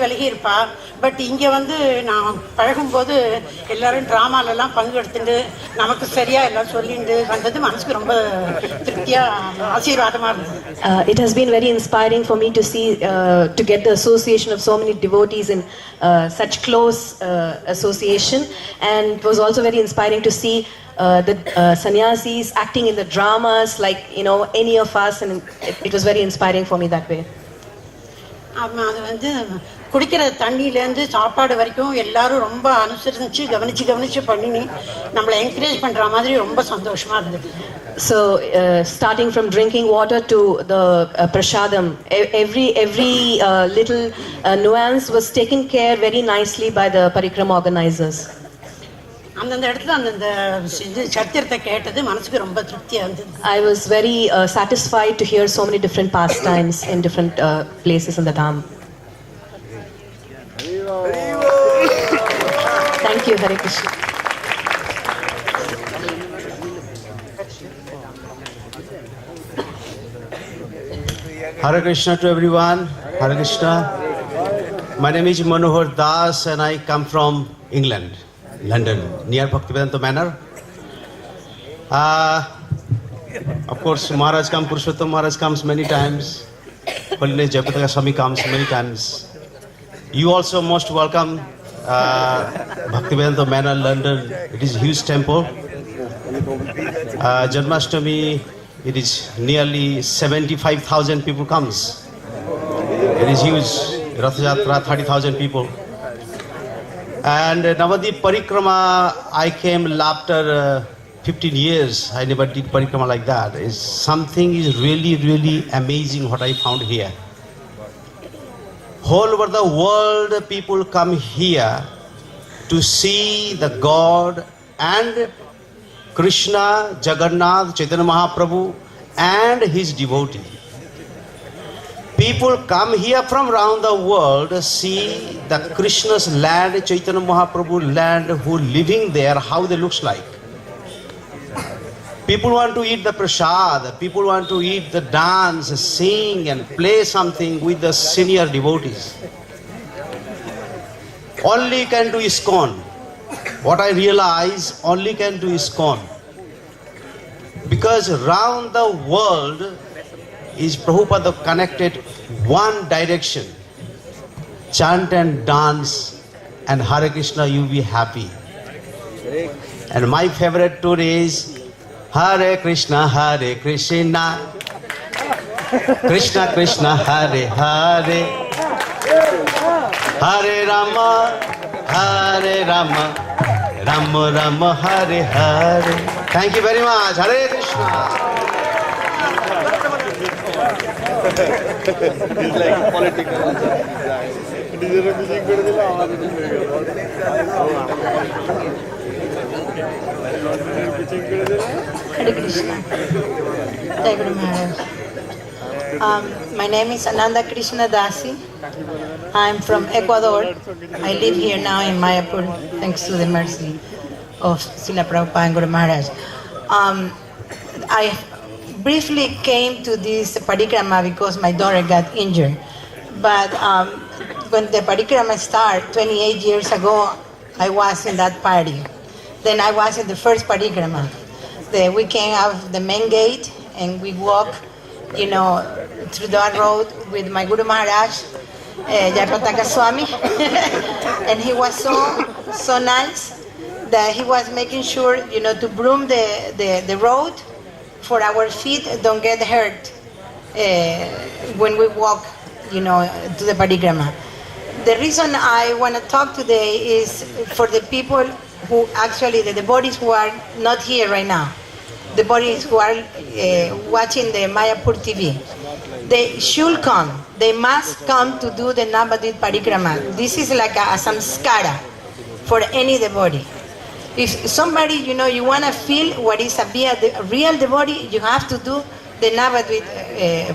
Speaker 1: விலகி இருப்பா. But இங்கே வந்து நான் பழகும்போது எல்லாரும் ட்ராமாலெல்லாம் பங்கெடுத்துட்டு நமக்கு சரியாக எல்லாம் சொல்லிட்டு வந்தது மனசுக்கு ரொம்ப திருப்தியாக ஆசீர்வாதமாக இருந்தது.
Speaker 4: It has been very inspiring for me to see, to get the association of so many devotees in such close association, and it was also very inspiring to see the sannyasis acting in the dramas like any of us, and it was very inspiring for me that way.
Speaker 1: அது வந்து குடிக்கிற தண்ணியிலேருந்து சாப்பாடு வரைக்கும் எல்லாரும் ரொம்ப அனுசரித்து கவனித்து பண்ணி நம்மளை என்கரேஜ் பண்ணுற மாதிரி ரொம்ப சந்தோஷமாக இருந்தது.
Speaker 4: So starting from drinking water to the prasadam, every little nuance was taken care very nicely by the parikrama organizers.
Speaker 1: அந்தந்த இடத்துல அந்தந்த சரித்திரத்தை கேட்டது மனசுக்கு ரொம்ப திருப்தியாக இருந்தது.
Speaker 4: I was very satisfied to hear so many different pastimes in different places in the dham. Thank you, Hare Krishna.
Speaker 22: Hare Krishna to everyone. Hare Krishna. My name is Manohar Das and I come from England, London, near Bhaktivedanta Manor. Of course, Maharaj comes, Purushottam Maharaj comes many times. Holiness Jayapataka Swami comes many times. You also most welcome Bhaktivedanta Manor, London. It is a huge temple. Janmashtami, it is nearly 75,000 people comes. It is huge. Rath Yatra, 30,000 people. And Navadwip Parikrama, I came after 15 years. I never did Parikrama like that. Something is really, really amazing what I found here. All over the world, people come here to see the God and Krishna, Jagannath, Chaitanya Mahaprabhu and his devotee. People come here from around the world to see the Krishna's land, Chaitanya Mahaprabhu land, who living there, how they looks like. People want to eat the prasad, people want to eat the dance, sing and play something with the senior devotees. Only can do ISKCON. What I realize, only can do ISKCON. Because around the world, is Prabhupada connected one direction. Chant and dance and Hare Krishna, you be happy. And my favorite tour is Hare Krishna, Hare Krishna, Krishna Krishna, Hare Hare, Hare Rama, Hare Rama, Rama Rama, Hare Hare. Thank you very much. Hare Krishna.
Speaker 3: He's like political.
Speaker 1: Hare Krishna. Jai Guru Maharaj. My name is Ananda Krishna Dasi. I'm from Ecuador. I live here now in Mayapur, thanks to the mercy of Srila Prabhupada and Guru Maharaj. I briefly came to this parikrama because my daughter got injured. But when the parikrama started 28 years ago, I was in that party. Then I was in the first parikrama. We came out of the main gate and we walked, through that road with my Guru Maharaj, Jayapataka Swami. And he was so nice that he was making sure, to broom the road for our feet don't get hurt when we walk, to the parikrama. The reason I want to talk today is for the people who actually, the devotees who are not here right now, the devotees who are watching the Mayapur TV. They should come. They must come to do the Navadwip Parikrama. This is like a samskara for any devotee. If somebody, you want to feel what is a real devotee, you have to do the Navadwip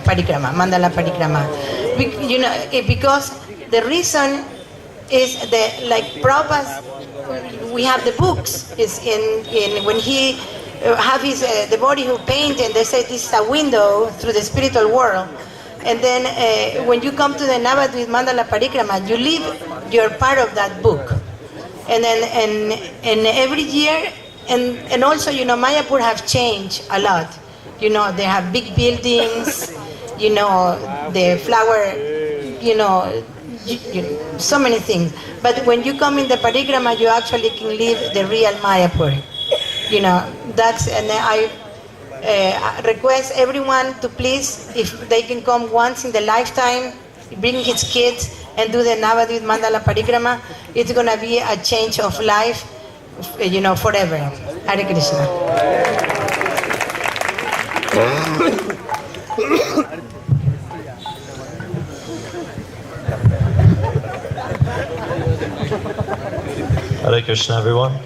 Speaker 1: Parikrama, Mandala Parikrama. Because the reason is that, like Prabhupada, we have the books. Is in when he have his devotee who paint, and they say this is a window through the spiritual world. And then when you come to the Navadwip Mandala Parikrama, you live, you're part of that book. And then and every year, and also, Mayapur have changed a lot. They have big buildings, the flower, so many things. But when you come in the parikrama, you actually can live the real Mayapur. That's, and I request everyone to please, if they can come once in the lifetime, bring his kids and do the Navadwip Mandala Parikrama. It's going to be a change of life, forever. Hare Krishna.
Speaker 3: Hare Krishna, everyone.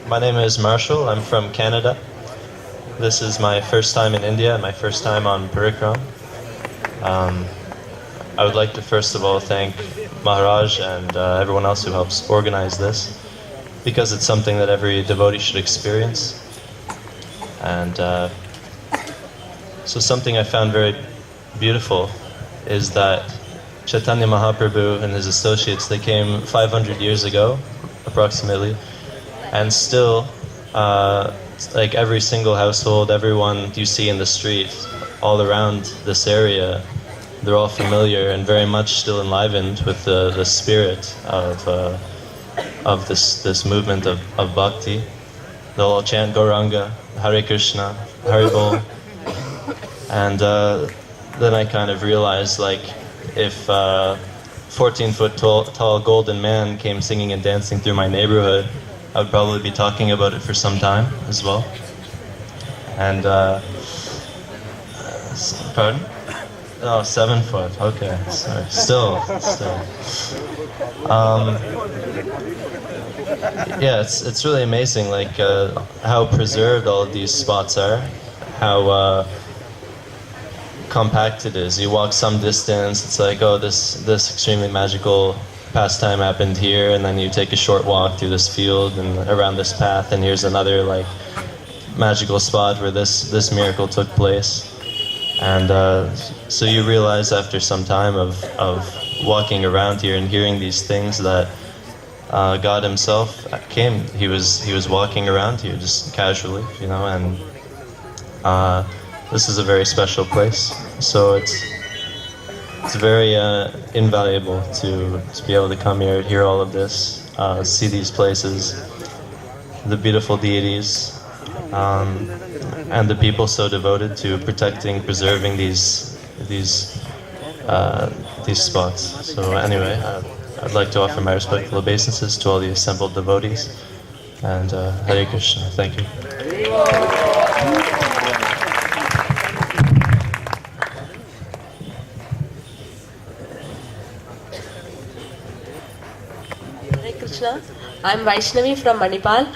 Speaker 3: My name is Marshall. I'm from Canada. This is my first time in India and my first time on Parikrama. I would like to first of all thank Maharaj and everyone else who helps organize this, because it's something that every devotee should experience. And so something I found very beautiful is that Chaitanya Mahaprabhu and his associates, they came 500 years ago, approximately, and still, like every single household, everyone you see in the street, all around this area, they're all familiar and very much still enlivened with the spirit of this movement of bhakti. They'll all chant Gauranga, Hare Krishna, Hare Bol. And then I kind of realized, like, if 14-foot tall golden man came singing and dancing through my neighborhood, I would probably be talking about it for some time as well. And, pardon? Oh, 7 foot, okay, sorry. Still. Yeah, it's really amazing, like, how preserved all of these spots are, how compact it is. You walk some distance, it's like, oh, this extremely magical pastime happened here, and then you take a short walk through this field and around this path, and here's another like magical spot where this miracle took place. And so you realize after some time of walking around here and hearing these things that God Himself came. He was walking around here just casually, and this is a very special place. So it's very invaluable to be able to come here, hear all of this, see these places, the beautiful deities, and the people so devoted to protecting, preserving these spots. So anyway, I'd like to offer my respectful obeisances to all the assembled devotees, and Hare Krishna. Thank you.
Speaker 4: Hare Krishna. I'm Vaishnavi from Manipal.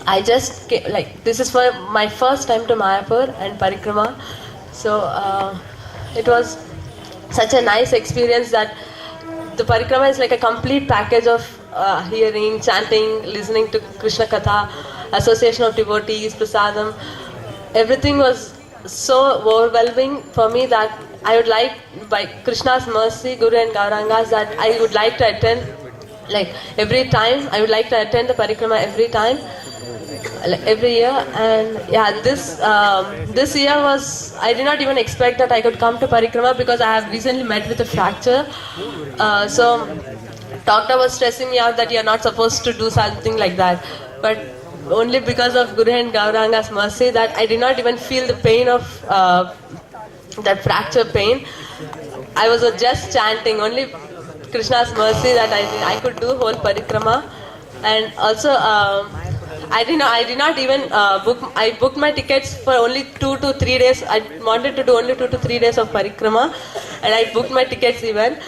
Speaker 4: I just came, this is for my first time to Mayapur and Parikrama. So it was such a nice experience that the Parikrama is like a complete package of hearing, chanting, listening to Krishna Katha, association of devotees, prasadam. Everything was so overwhelming for me that I would like, by Krishna's mercy, Guru and Gaurangas, that I would like to attend, every time. I would like to attend the Parikrama every time, every year. And yeah, this year was, I did not even expect that I could come to Parikrama because I have recently met with a fracture. So doctor was stressing me out that you're not supposed to do something like that. But only because of Guru and Gauranga's mercy that I did not even feel the pain of that fracture pain. I was just chanting, only Krishna's mercy that I could do whole Parikrama. And also I did not even I booked my tickets for only 2 to 3 days. I wanted to do only 2 to 3 days of Parikrama, and I booked my tickets even.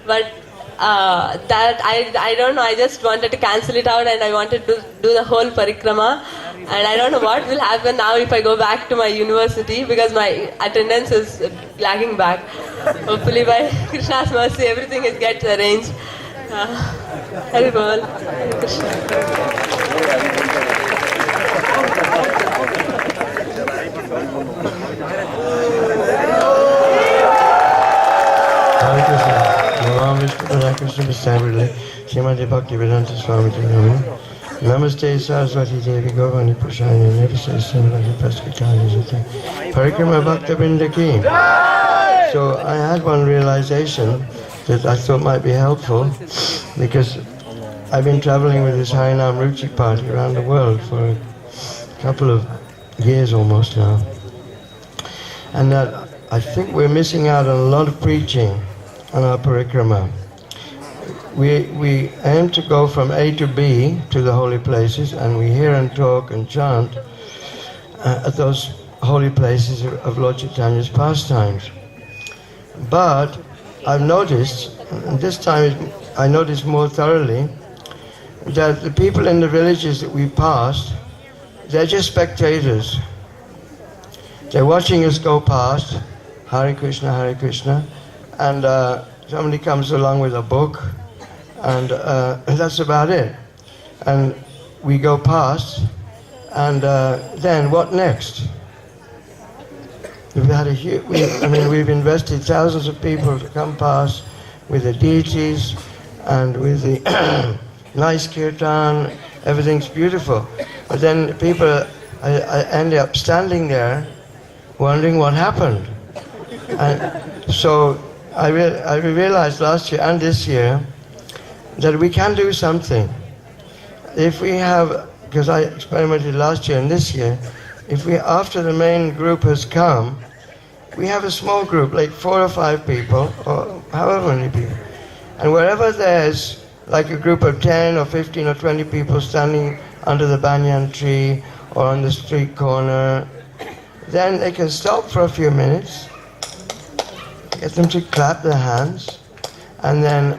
Speaker 4: But that I don't know, I just wanted to cancel it out and I wanted to do the whole Parikrama. And I don't know what will happen now if I go back to my university because my attendance is lagging back. Hopefully by Krishna's mercy everything gets arranged. Hare Bol. Hare Krishna.
Speaker 5: Hare Krishna. Namo Vishnu Hare Krishna Vishnavirle Srimati Bhakti Vedanta Swami Namo Namaste Saraswati Devi Govani Prashani Nirvise Simrati Praskitani Jate Parikrama Bhakta Vindaki. So I had one realization that I thought might be helpful because I've been traveling with this Harinam Ruchi party around the world for a couple of years almost now. And that I think we're missing out on a lot of preaching on our parikrama. We aim to go from A to B to the holy places, and we hear and talk and chant at those holy places of Lord Chaitanya's pastimes. But I've noticed, and this time I noticed more thoroughly, that the people in the villages that we passed, they're just spectators. They're watching us go past, Hare Krishna, and somebody comes along with a book, and that's about it. And we go past, and then what next? We've had we've invested thousands of people to come past with the deities and with the nice kirtan. Everything's beautiful, but then people I end up standing there, wondering what happened. And so I realized last year and this year that we can do something. If we have, because I experimented last year and this year, if we, after the main group has come, we have a small group, like 4 or 5 people, or however many people. And wherever there's like a group of 10 or 15 or 20 people standing under the banyan tree or on the street corner, then they can stop for a few minutes, get them to clap their hands, and then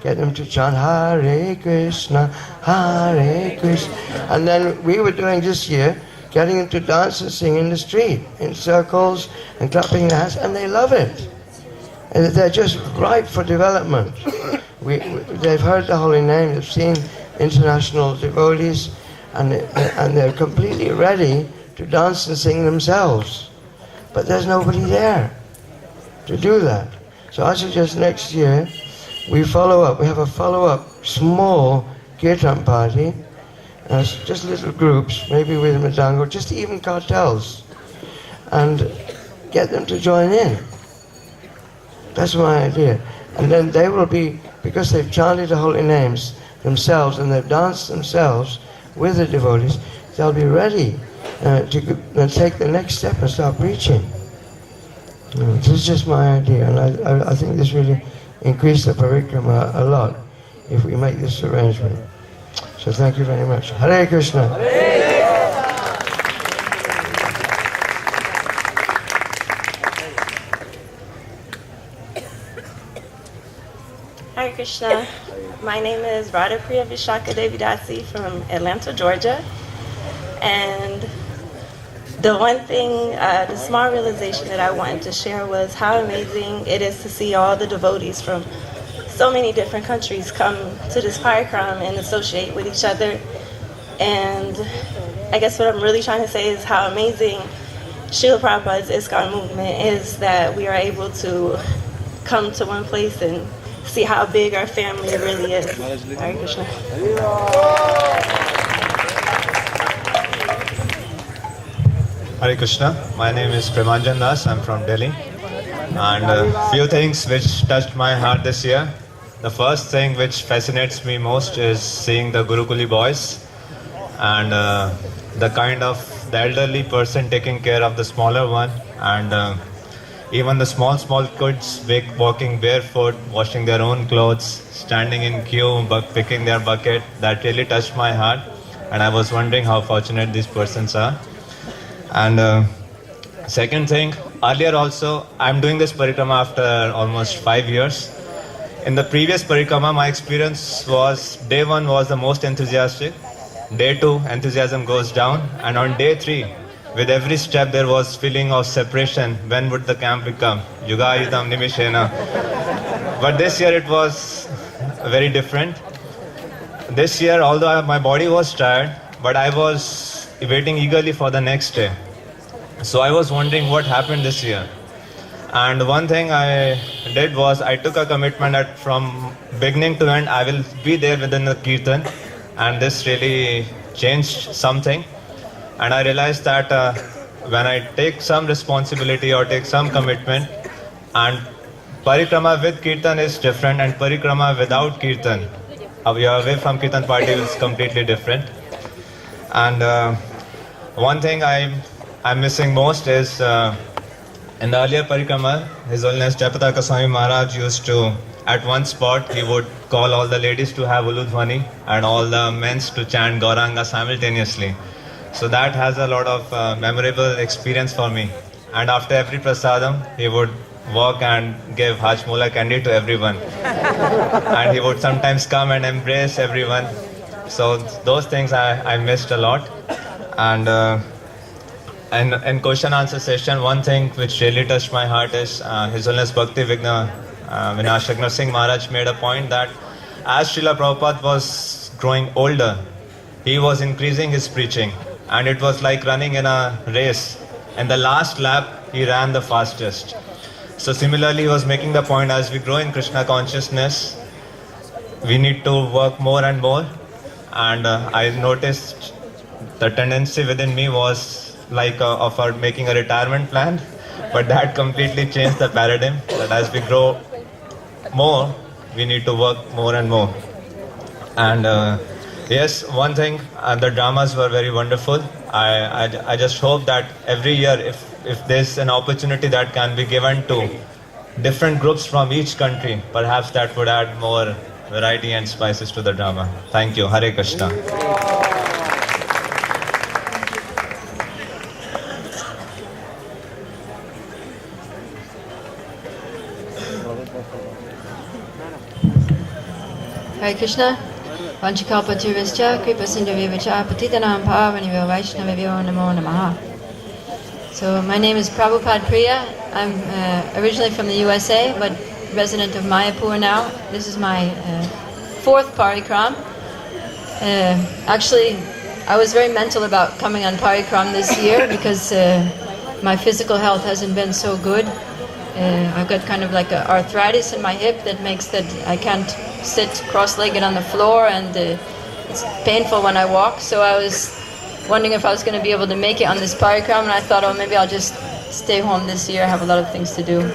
Speaker 5: get them to chant Hare Krishna, Hare Krishna. And then we were doing this year, getting them to dance and sing in the street, in circles, and clapping their hands, and they love it. And they're just ripe for development. They've heard the holy name, they've seen international devotees, and they're completely ready to dance and sing themselves. But there's nobody there to do that. So I suggest next year we follow up. We have a follow-up small kirtan party, just little groups, maybe with Madango, just even cartels. and get them to join in. That's my idea. And then they will be, because they've chanted the holy names themselves and they've danced themselves with the devotees, they'll be ready to take the next step and start preaching. This is just my idea, and I think this really increase the parikrama a lot if we make this arrangement. So thank you very much. Hare Krishna.
Speaker 6: Hare Krishna. My name is Radha Priya Vishaka Devidasi from Atlanta, Georgia. And the one thing, the small realization that I wanted to share was how amazing it is to see all the devotees from so many different countries come to this parikram and associate with each other. And I guess what I'm really trying to say is how amazing Srila Prabhupada's ISKCON movement is, that we are able to come to one place and see how big our family really is. Hare Krishna.
Speaker 3: Hare Krishna. My name is Premanjan Das. I'm from Delhi. And a few things which touched my heart this year. The first thing which fascinates me most is seeing the Gurukuli boys and the kind of the elderly person taking care of the smaller one, and even the small kids walking barefoot, washing their own clothes, standing in queue, picking their bucket. That really touched my heart, and I was wondering how fortunate these persons are. And second thing, earlier also, I'm doing this parikrama after almost 5 years. In the previous parikrama, my experience was, day 1 was the most enthusiastic, day 2, enthusiasm goes down, and on day 3, with every step there was feeling of separation. When would the camp become? Yuga Yudam Nimishena. But this year it was very different. This year, although my body was tired, but I was waiting eagerly for the next day. So I was wondering what happened this year. And one thing I did was I took a commitment that from beginning to end I will be there within the kirtan, and this really changed something. And I realized that when I take some responsibility or take some commitment, and parikrama with kirtan is different, and parikrama without kirtan, away from kirtan party is completely different. And one thing I'm missing most is in the earlier parikrama, His Holiness Jayapataka Swami Maharaj used to, at one spot, he would call all the ladies to have uludhvani and all the men to chant Gauranga simultaneously. So that has a lot of memorable experience for me. And after every prasadam, he would walk and give Hajmola candy to everyone. And he would sometimes come and embrace everyone. So those things I missed a lot. And in question answer session, one thing which really touched my heart is His Holiness Bhakti Vigna Vinashak Singh Maharaj made a point that as Srila Prabhupada was growing older, he was increasing his preaching, and it was like running in a race. In the last lap, he ran the fastest. So similarly, he was making the point, as we grow in Krishna consciousness, we need to work more and more. And I noticed the tendency within me was like of making a retirement plan, but that completely changed the paradigm, that as we grow more, we need to work more and more. And yes, one thing, the dramas were very wonderful. I just hope that every year, if there's an opportunity that can be given to different groups from each country, perhaps that would add more variety and spices to the drama. Thank you. Hare Krishna.
Speaker 8: Hare Krishna. Vanchikalpatirascha Kripasindavivacha Patitanam Pavanivyo Vaishnavivyo Namo Namaha. So my name is Prabhupada Priya. I'm originally from the USA, but resident of Mayapur now. This is my fourth parikram. Actually, I was very mental about coming on parikram this year because my physical health hasn't been so good. I've got kind of like a arthritis in my hip that makes that I can't sit cross-legged on the floor, and it's painful when I walk. So I was wondering if I was going to be able to make it on this parikram, and I thought, oh, maybe I'll just stay home this year. I have a lot of things to do.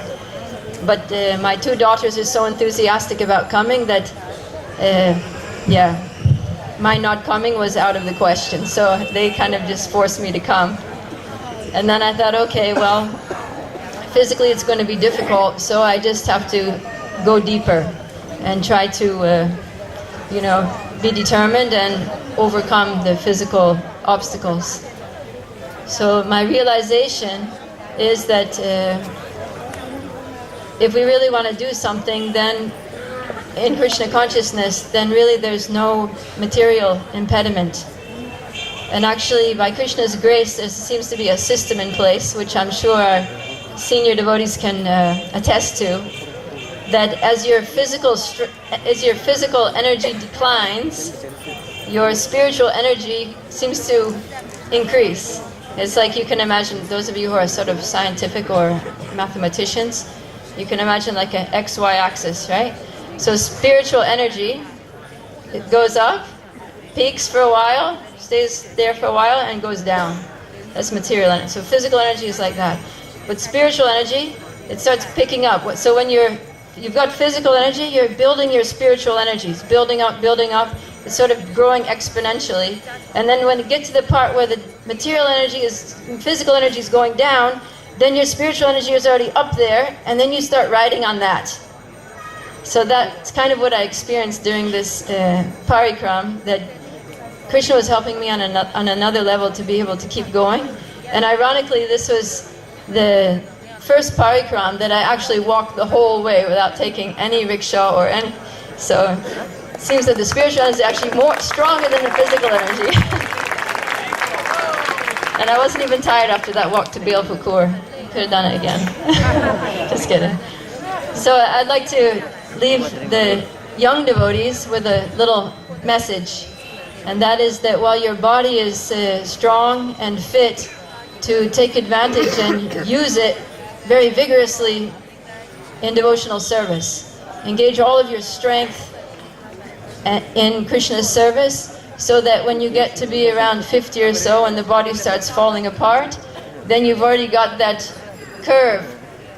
Speaker 8: But my two daughters are so enthusiastic about coming that, my not coming was out of the question. So they kind of just forced me to come. And then I thought, okay, well, physically it's going to be difficult, so I just have to go deeper and try to, be determined and overcome the physical obstacles. So my realization is that if we really want to do something, then in Krishna consciousness, then really there's no material impediment. And actually, by Krishna's grace, there seems to be a system in place, which I'm sure our senior devotees can attest to, that as your physical energy declines, your spiritual energy seems to increase. It's like you can imagine, those of you who are sort of scientific or mathematicians, you can imagine like an XY axis, right? So spiritual energy, it goes up, peaks for a while, stays there for a while, and goes down. That's material energy. So physical energy is like that. But spiritual energy, it starts picking up. So when you've got physical energy, you're building your spiritual energies, building up, it's sort of growing exponentially. And then when you get to the part where the physical energy is going down, then your spiritual energy is already up there, and then you start riding on that. So that's kind of what I experienced during this parikram, that Krishna was helping me on another level to be able to keep going. And ironically, this was the first parikram that I actually walked the whole way without taking any rickshaw or any. So it seems that the spiritual energy is actually stronger than the physical energy. And I wasn't even tired after that walk to Bilpukur. Could have done it again. Just kidding. So I'd like to leave the young devotees with a little message. And that is that while your body is strong and fit to take advantage and use it very vigorously in devotional service. Engage all of your strength in Krishna's service, so that when you get to be around 50 or so and the body starts falling apart, then you've already got that curve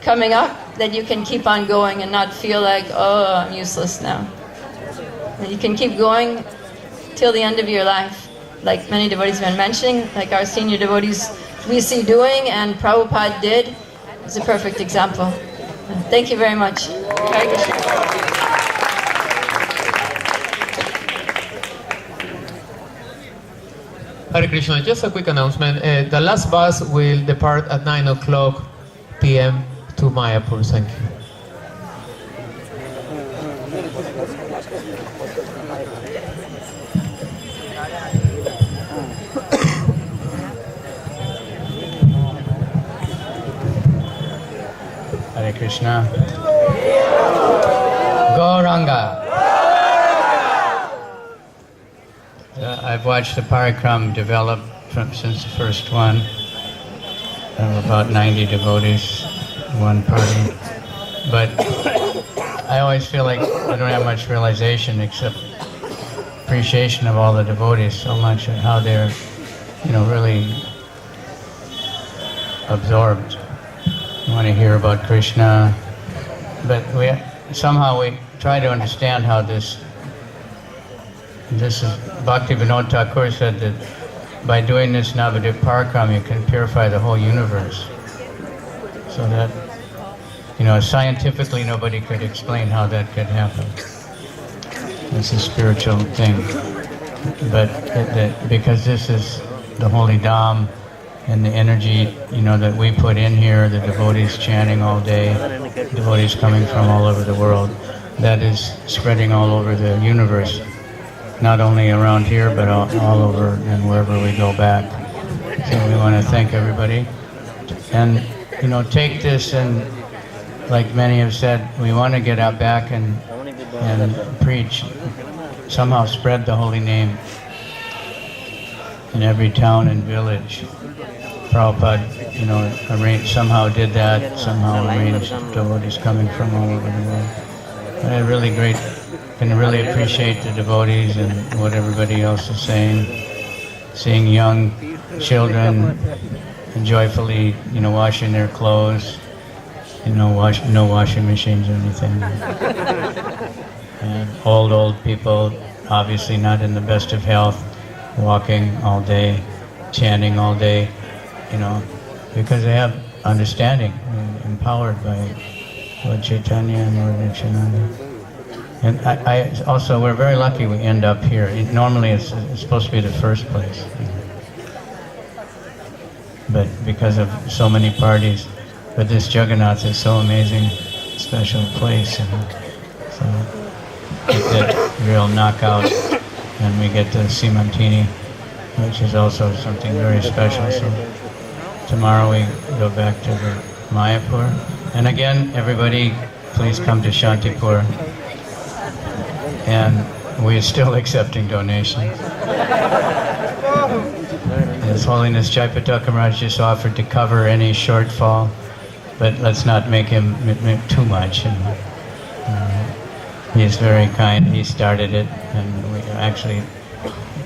Speaker 8: coming up that you can keep on going and not feel like, oh, I'm useless now. And you can keep going till the end of your life, like many devotees have been mentioning, like our senior devotees we see doing and Prabhupada did. It's a perfect example. Thank you very much. Hare Krishna.
Speaker 9: Hare Krishna. Just a quick announcement. The last bus will depart at 9 o'clock p.m. to Mayapur. Thank you.
Speaker 10: Hare Krishna. Gauranga. I've watched the parikram develop since the first one. There were about 90 devotees, one party. But I always feel like I don't have much realization except appreciation of all the devotees so much and how they're, really absorbed. You want to hear about Krishna, but somehow we try to understand how this is. Bhakti Vinod Thakur said that by doing this Navadwip Parikram, you can purify the whole universe. So that, scientifically nobody could explain how that could happen. It's a spiritual thing. But because this is the holy Dham, and the energy, that we put in here, the devotees chanting all day, devotees coming from all over the world, that is spreading all over the universe, not only around here, but all over and wherever we go back. So we want to thank everybody. And, take this and, like many have said, we want to get out back and preach, somehow spread the holy name in every town and village. Prabhupada, somehow did that, somehow arranged devotees coming from all over the world. But I can really appreciate the devotees and what everybody else is saying. Seeing young children joyfully, washing their clothes. No washing machines or anything. And old people, obviously not in the best of health, walking all day, chanting all day, because they have understanding, empowered by Lord Chaitanya and Lord Nityananda. And I also, we're very lucky we end up here. Normally it's supposed to be the first place. But because of so many parties, but this Jagannath is so amazing, special place. And so get that real knockout, and we get the Simantini, which is also something very special. So tomorrow we go back to the Mayapur. And again, everybody, please come to Shantipur. And we're still accepting donations. His Holiness Jayapataka Maharaj just offered to cover any shortfall, but let's not make him too much. He is very kind. He started it, and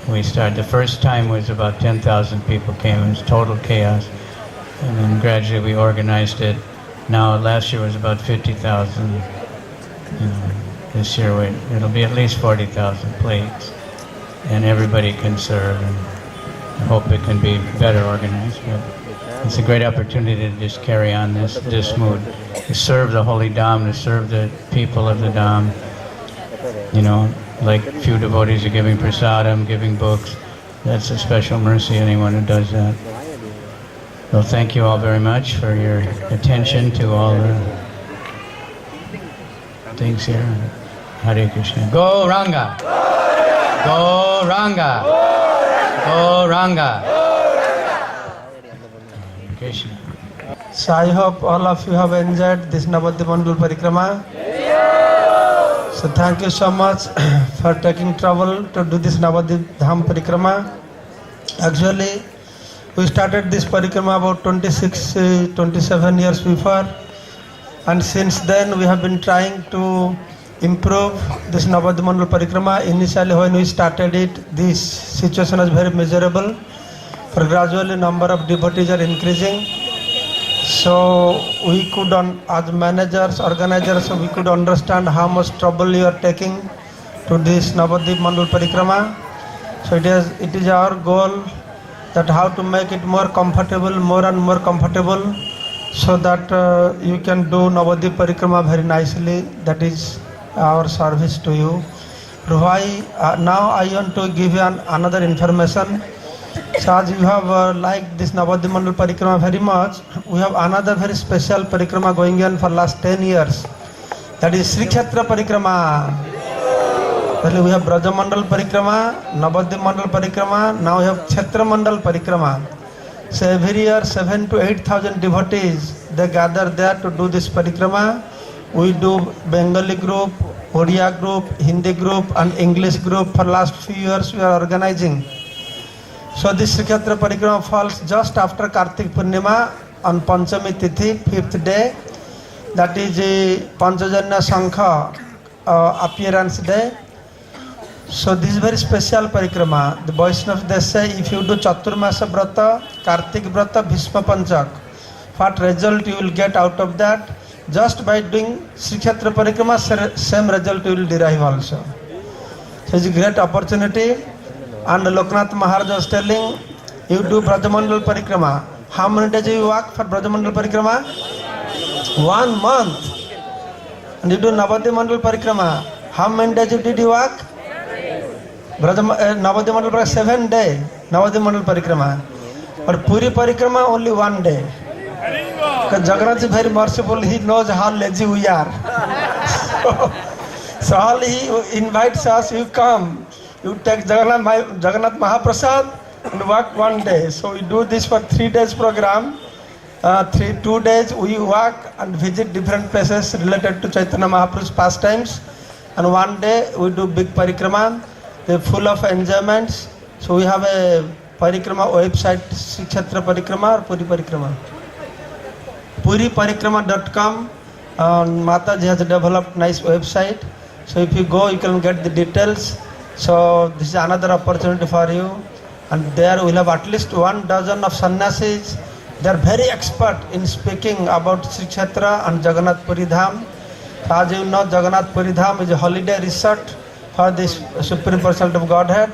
Speaker 10: we started. The first time was about 10,000 people came. It was total chaos, and then gradually we organized it. Now last year was about 50,000. This year it'll be at least 40,000 plates, and everybody can serve. And I hope it can be better organized. But it's a great opportunity to just carry on this mood, to serve the holy Dham, to serve the people of the Dham. Like few devotees are giving prasadam, giving books. That's a special mercy, anyone who does that. Well, thank you all very much for your attention to all the things here. Hare Krishna. Go Ranga! Go Ranga! Go Ranga! Krishna.
Speaker 7: So I hope all of you have enjoyed this Navadwip Mandala Parikrama. So thank you so much for taking trouble to do this Navadwip Dham Parikrama. Actually, we started this Parikrama about 27 years before, and since then we have been trying to improve this Navadwip Mandala Parikrama. Initially when we started it, this situation was very miserable, but gradually number of devotees are increasing. So we could, as managers, organizers, we could understand how much trouble you are taking to this Navadwip Mandala Parikrama. So it is our goal that how to make it more comfortable, more and more comfortable, so that you can do Navadwip Parikrama very nicely. That is our service to you. Why now I want to give you another information. So as you have liked this Navadwip Mandala Parikrama very much, we have another very special Parikrama going on for last 10 years. That is Sri Kshetra Parikrama. We have Braja Mandal Parikrama, Navadwip Mandal Parikrama, now we have Kshetra Mandal Parikrama. So every year 7,000 to 8,000 devotees, they gather there to do this Parikrama. We do Bengali group, Oriya group, Hindi group and English group. For last few years we are organizing. So this Sri Kshetra Parikrama falls just after Kartik Purnima on Panchami Tithi, 5th day. That is Panchajanya Sankha appearance day. So this is very special Parikrama. The Vaishnavas, they say if you do Chaturmasa Brata, Kartik Brata, Bhishma Panchak, what result you will get out of that? Just by doing Sri Kshetra Parikrama, same result you will derive also. So it's a great opportunity. And Loknath Maharaj was telling, you do Brajamandal Parikrama. How many days you walk for Brajamandal Parikrama? 1 month. And you do Navadwip Mandala Parikrama. How many days did you walk? Navadwip Mandala Parikrama 7 days. Navadwip Mandala Parikrama. But Puri Parikrama only 1 day. Because Jagannath is very merciful, he knows how lazy we are. So all he invites us, you come, you take Jagannath Mahaprasad and walk 1 day. So we do this for 3 days program. 2 days we walk and visit different places related to Chaitanya Mahaprabhu's pastimes. And 1 day we do big parikrama. They're full of enjoyments. So we have a parikrama website, Sri Kshetra Parikrama or Puri Parikrama. PuriParikrama.com. Mataji has developed nice website. So if you go, you can get the details. So this is another opportunity for you. And there we'll have at least 1 dozen of sannyasis, They are very expert in speaking about Sri Kshetra and Jagannath Puri Dham. As you know, Jagannath Puri Dham is a holiday resort for this Supreme Personality of Godhead.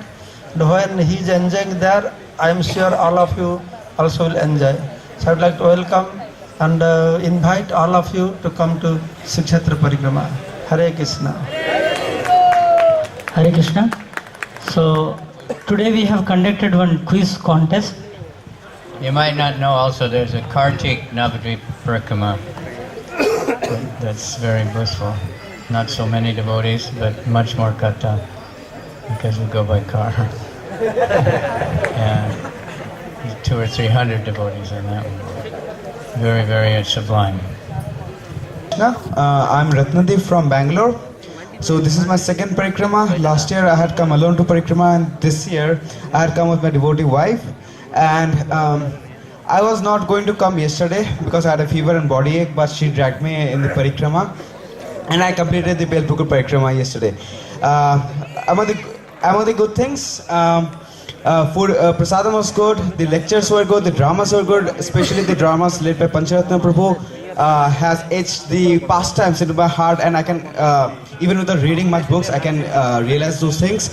Speaker 7: And when he is enjoying there, I am sure all of you also will enjoy. So I would like to welcome and invite all of you to come to Sri Kshetra Parikrama. Hare Krishna.
Speaker 11: Hare Krishna. So today we have conducted one quiz contest.
Speaker 10: You might not know also there's a Kartik Navadwip Parikrama. That's very blissful. Not so many devotees, but much more kata because we go by car. And 200 or 300 devotees on that one. Very, very sublime.
Speaker 12: I'm Ratnadeep from Bangalore. So this is my second parikrama. Last year I had come alone to parikrama, and this year I had come with my devotee wife. And I was not going to come yesterday because I had a fever and body ache, but she dragged me in the parikrama, and I completed the Belpukur parikrama yesterday. Among the good things, food, prasadam was good, the lectures were good, the dramas were good, especially the dramas led by Pancharatna Prabhu has etched the pastimes into my heart, and I can, even without reading much books, I can realize those things.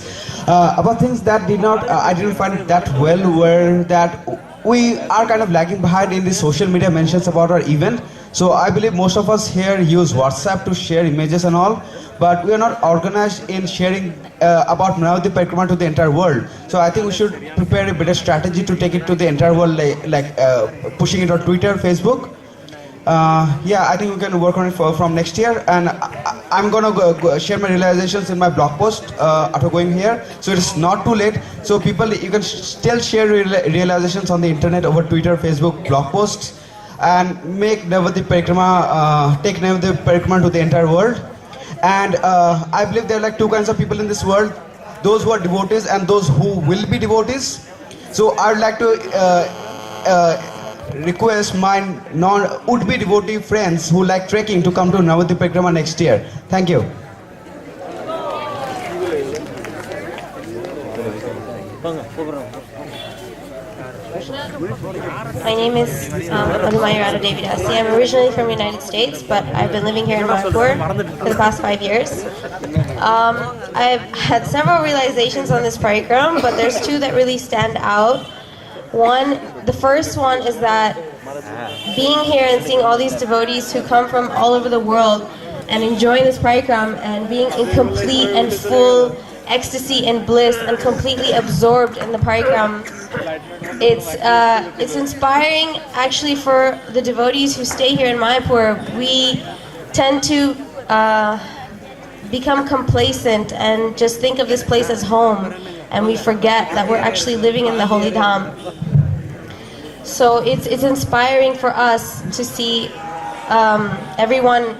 Speaker 12: About things that I didn't find it that well were that we are kind of lagging behind in the social media mentions about our event. So I believe most of us here use WhatsApp to share images and all, but we are not organized in sharing about Navadwip Parikrama to the entire world. So I think we should prepare a better strategy to take it to the entire world, like pushing it on Twitter, Facebook. Yeah, I think we can work on it from next year, and I'm gonna go share my realizations in my blog post after going here. So it's not too late. So people, you can still share realizations on the internet over Twitter, Facebook, blog posts, and make Navadwip Parikrama, take Navadwip Parikrama to the entire world. And I believe there are like two kinds of people in this world: those who are devotees and those who will be devotees. So I would like to request my would-be devotee friends who like trekking to come to Navadwip Parikrama next year. Thank you.
Speaker 23: My name is Madhumayurada Devidasi. I'm originally from the United States, but I've been living here in Mayapur for the past 5 years. I've had several realizations on this parikrama, but there's two that really stand out. The first one is that being here and seeing all these devotees who come from all over the world and enjoying this parikrama and being in complete and full ecstasy and bliss and completely absorbed in the parikrama, it's inspiring actually for the devotees who stay here in Mayapur. We tend to become complacent and just think of this place as home, and we forget that we're actually living in the Holy Dham. So it's inspiring for us to see everyone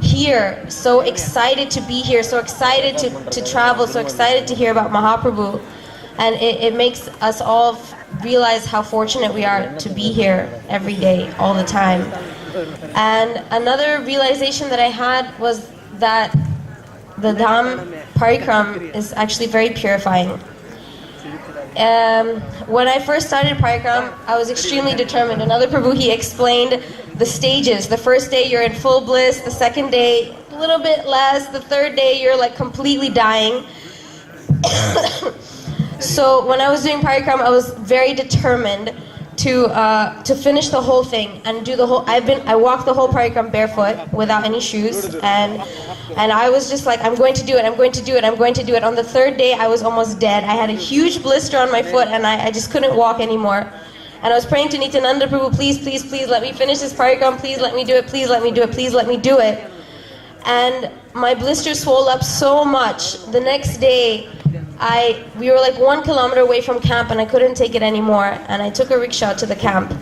Speaker 23: here so excited to be here, so excited to travel, so excited to hear about Mahaprabhu. And it makes us all realize how fortunate we are to be here every day, all the time. And another realization that I had was that the Dham Parikrama is actually very purifying. When I first started Parikrama, I was extremely determined. Another Prabhu, he explained the stages. The first day you're in full bliss, the second day a little bit less, the third day you're like completely dying. So when I was doing Parikrama, I was very determined to finish the whole thing and do the whole. I walked the whole Parikrama barefoot without any shoes, and I was just like, I'm going to do it, I'm going to do it, I'm going to do it. On the third day, I was almost dead. I had a huge blister on my foot, and I just couldn't walk anymore. And I was praying to Nityananda Prabhu, please, please, please let me finish this Parikrama, please let me do it, please let me do it, please let me do it. And my blister swelled up so much. The next day, we were like 1 kilometer away from camp, and I couldn't take it anymore, and I took a rickshaw to the camp.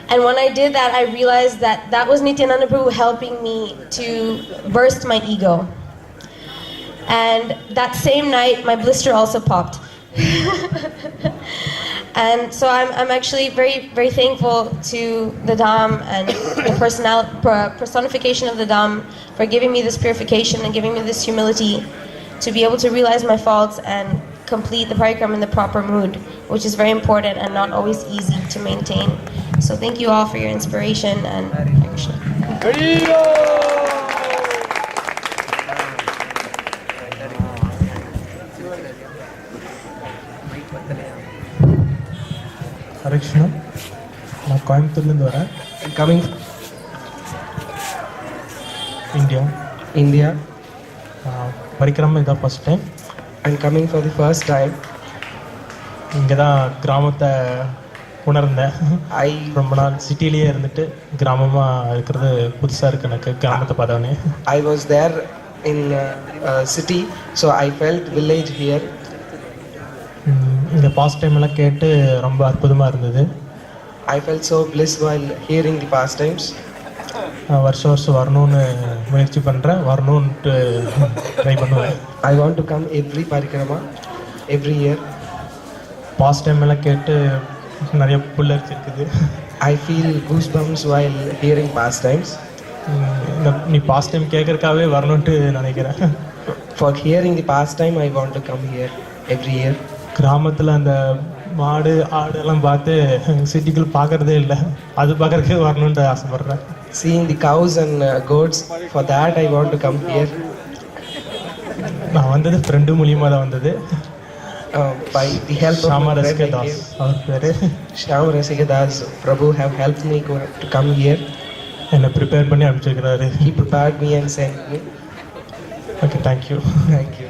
Speaker 23: And when I did that, I realized that that was Nityananda Prabhu helping me to burst my ego. And that same night, my blister also popped. And so I'm actually very, very thankful to the Dham and the personification of the Dham for giving me this purification and giving me this humility to be able to realize my faults and complete the parikrama in the proper mood, which is very important and not always easy to maintain. So thank you all for your inspiration and Hare Krishna.
Speaker 13: Hare Krishna. நான் கோயம்புத்தூர்லேருந்து வரேன்.
Speaker 15: Coming
Speaker 13: India. Parikrama இதான் first time.
Speaker 15: I'm coming for the first time.
Speaker 13: இங்கே தான் கிராமத்தை உணர்ந்தேன். ரொம்ப நாள் சிட்டிலேயே இருந்துட்டு கிராமமாக இருக்கிறது புதுசாக இருக்குது எனக்கு கிராமத்தை பார்த்தோன்னே.
Speaker 15: I was there in city, so I felt village here.
Speaker 13: இந்த பாஸ்ட் டைம் எல்லாம் கேட்டு ரொம்ப அற்புதமாக இருந்தது.
Speaker 15: I felt so blessed while hearing the pastimes.
Speaker 13: வருஷம் வரணும்னு முயற்சி பண்ணுறேன், வரணும்ன்ட்டு ட்ரை பண்ணுவேன்.
Speaker 15: I want to come every parikrama, every year.
Speaker 13: Past time எல்லாம் கேட்டு நிறைய புல்லரிச்சு இருக்குது.
Speaker 15: I feel goosebumps while hearing pastimes.
Speaker 13: நீ பாஸ்ட் டைம் கேட்கறதுக்காகவே வரணும்ட்டு நினைக்கிறேன்.
Speaker 15: For hearing the pastime, I want to come here every year.
Speaker 13: கிராமத்தில் அந்த மாடு ஆடு எல்லாம் பார்த்து சிட்டிக்குள்ள பார்க்கறதே இல்லை, அது பார்க்கறதுக்கே வரணுன்ட்டு ஆசைப்படுறேன்.
Speaker 15: Seeing the cows and goats, for that I want to come here.
Speaker 13: நான் வந்தது ஃப்ரெண்டு மூலியமாக தான் வந்தது.
Speaker 15: By the help of my friend,
Speaker 13: அவர் பேர்
Speaker 15: Shyam Rasigadas Prabhu have helped me to come here.
Speaker 13: என்னை ப்ரிப்பேர் பண்ணி அனுப்பிச்சிருக்கிறாரு.
Speaker 15: He prepared me and sent me.
Speaker 13: Okay, thank you.
Speaker 15: Thank you.